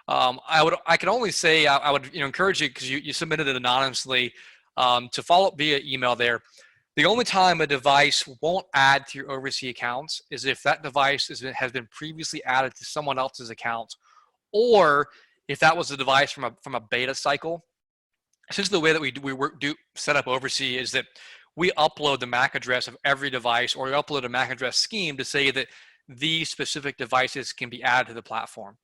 I can only say I would encourage you, because you submitted it anonymously, to follow up via email there. The only time a device won't add to your OvrC accounts is if that device has been previously added to someone else's account, or if that was a device from a beta cycle. Essentially, the way that we do set up OvrC is that we upload the MAC address of every device, or we upload a MAC address scheme to say that these specific devices can be added to the platform.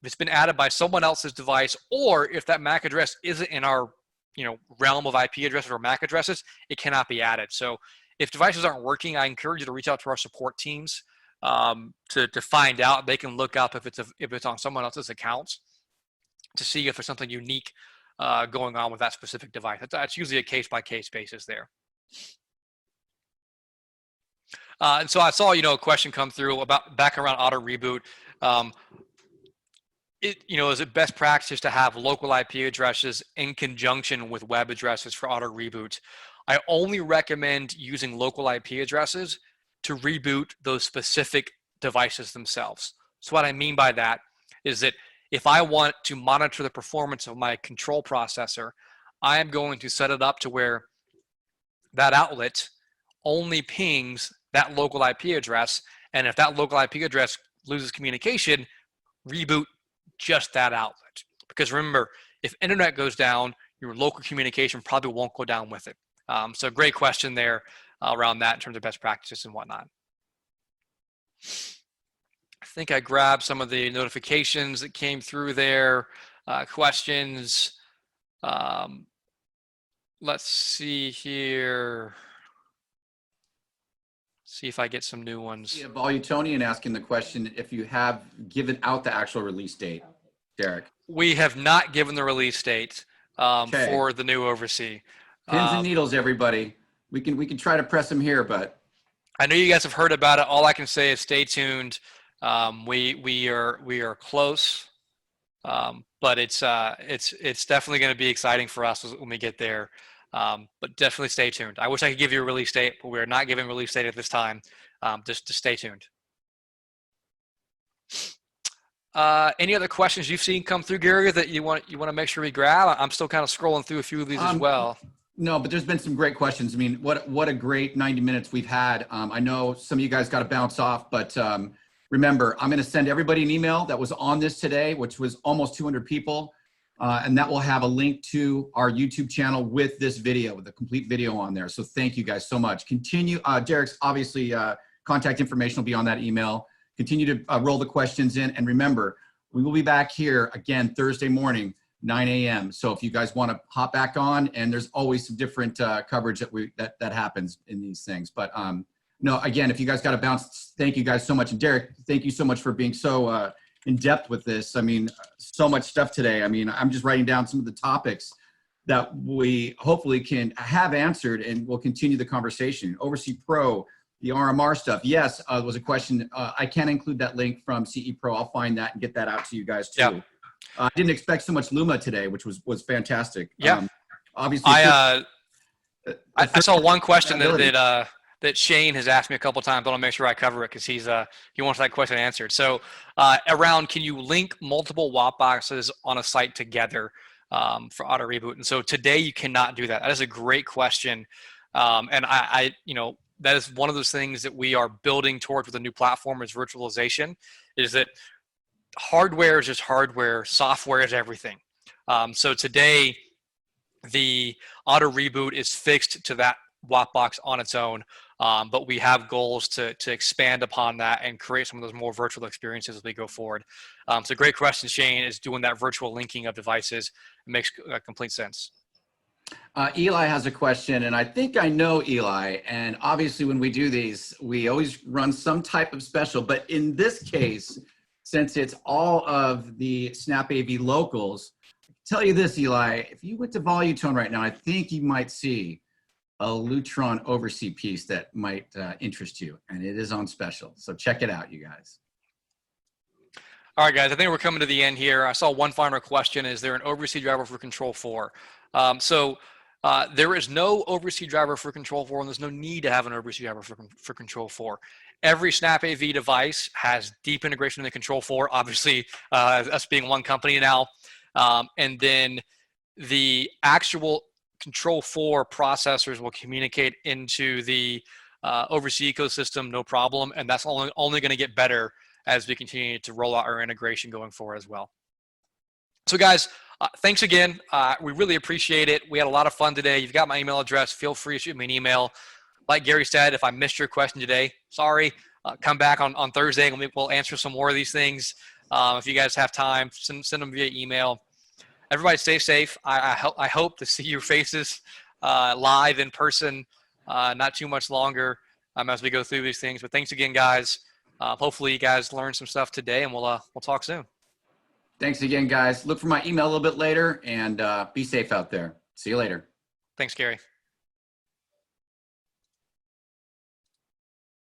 If it's been added by someone else's device, or if that MAC address isn't in our realm of IP addresses or MAC addresses, it cannot be added. So if devices aren't working, I encourage you to reach out to our support teams to find out. They can look up if it's on someone else's accounts to see if there's something unique going on with that specific device. That's usually a case-by-case basis there. And so I saw a question come through about back around auto reboot. Is it best practice to have local IP addresses in conjunction with web addresses for auto reboot? I only recommend using local IP addresses to reboot those specific devices themselves. So what I mean by that is that if I want to monitor the performance of my control processor, I am going to set it up to where that outlet only pings that local IP address. And if that local IP address loses communication, reboot just that outlet. Because remember, if internet goes down, your local communication probably won't go down with it. So great question there around that in terms of best practices and whatnot. I think I grabbed some of the notifications that came through there, questions. Let's see here. See if I get some new ones. Yeah, Volutonian asking the question if you have given out the actual release date, Derek. We have not given the release date for the new OvrC. Pins and needles, everybody. We can try to press them here, but I know you guys have heard about it. All I can say is stay tuned. We are close, but it's definitely going to be exciting for us when we get there. But definitely stay tuned. I wish I could give you a release date, but we're not giving a release date at this time. Just stay tuned. Any other questions you've seen come through, Gary, that you want to make sure we grab? I'm still kind of scrolling through a few of these as well. No, but there's been some great questions. I mean, what a great 90 minutes we've had. I know some of you guys got to bounce off, but remember, I'm going to send everybody an email that was on this today, which was almost 200 people. And that will have a link to our YouTube channel with this video, with the complete video on there. So thank you guys so much. Continue. Derek's obviously contact information will be on that email. Continue to roll the questions in. And remember, we will be back here again Thursday morning, 9 a.m. So if you guys want to hop back on, and there's always some different coverage that happens in these things. But no, again, if you guys got to bounce, thank you guys so much. And Derek, thank you so much for being so in depth with this. I mean, so much stuff today. I mean, I'm just writing down some of the topics that we hopefully can have answered, and we'll continue the conversation. OvrC Pro, the RMR stuff. Yes, was a question. I can include that link from CE Pro. I'll find that and get that out to you guys too. Yeah. I didn't expect so much Luma today, which was fantastic. Yeah. Obviously, I saw one question that Shane has asked me a couple of times. I want to make sure I cover it because he wants that question answered. So around, can you link multiple Wattboxes on a site together for auto reboot? And so today you cannot do that. That is a great question. And that is one of those things that we are building towards with a new platform is virtualization, is that hardware is just hardware, software is everything. So today the auto reboot is fixed to that Wattbox on its own, but we have goals to expand upon that and create some of those more virtual experiences as we go forward. So great question, Shane, is doing that virtual linking of devices. It makes complete sense. Eli has a question, and I think I know Eli, and obviously when we do these, we always run some type of special, but in this case, since it's all of the SnapAV locals, tell you this, Eli, if you went to Volutone right now, I think you might see a Lutron OvrC piece that might interest you, and it is on special. So check it out, you guys. All right, guys, I think we're coming to the end here. I saw one final question. Is there an OvrC driver for Control 4? There is no OvrC driver for Control 4, and there's no need to have an OvrC driver for Control 4. Every SnapAV device has deep integration in the Control 4, obviously us being one company now. And then the actual Control 4 processors will communicate into the OvrC ecosystem, no problem. And that's only going to get better as we continue to roll out our integration going forward as well. So guys, thanks again. We really appreciate it. We had a lot of fun today. You've got my email address. Feel free to shoot me an email. Like Gary said, if I missed your question today, sorry. Come back on Thursday and we'll answer some more of these things. If you guys have time, send them via email. Everybody stay safe. I hope to see your faces live in person not too much longer as we go through these things. But thanks again, guys. Hopefully you guys learned some stuff today, and we'll talk soon. Thanks again, guys. Look for my email a little bit later, and be safe out there. See you later. Thanks, Gary.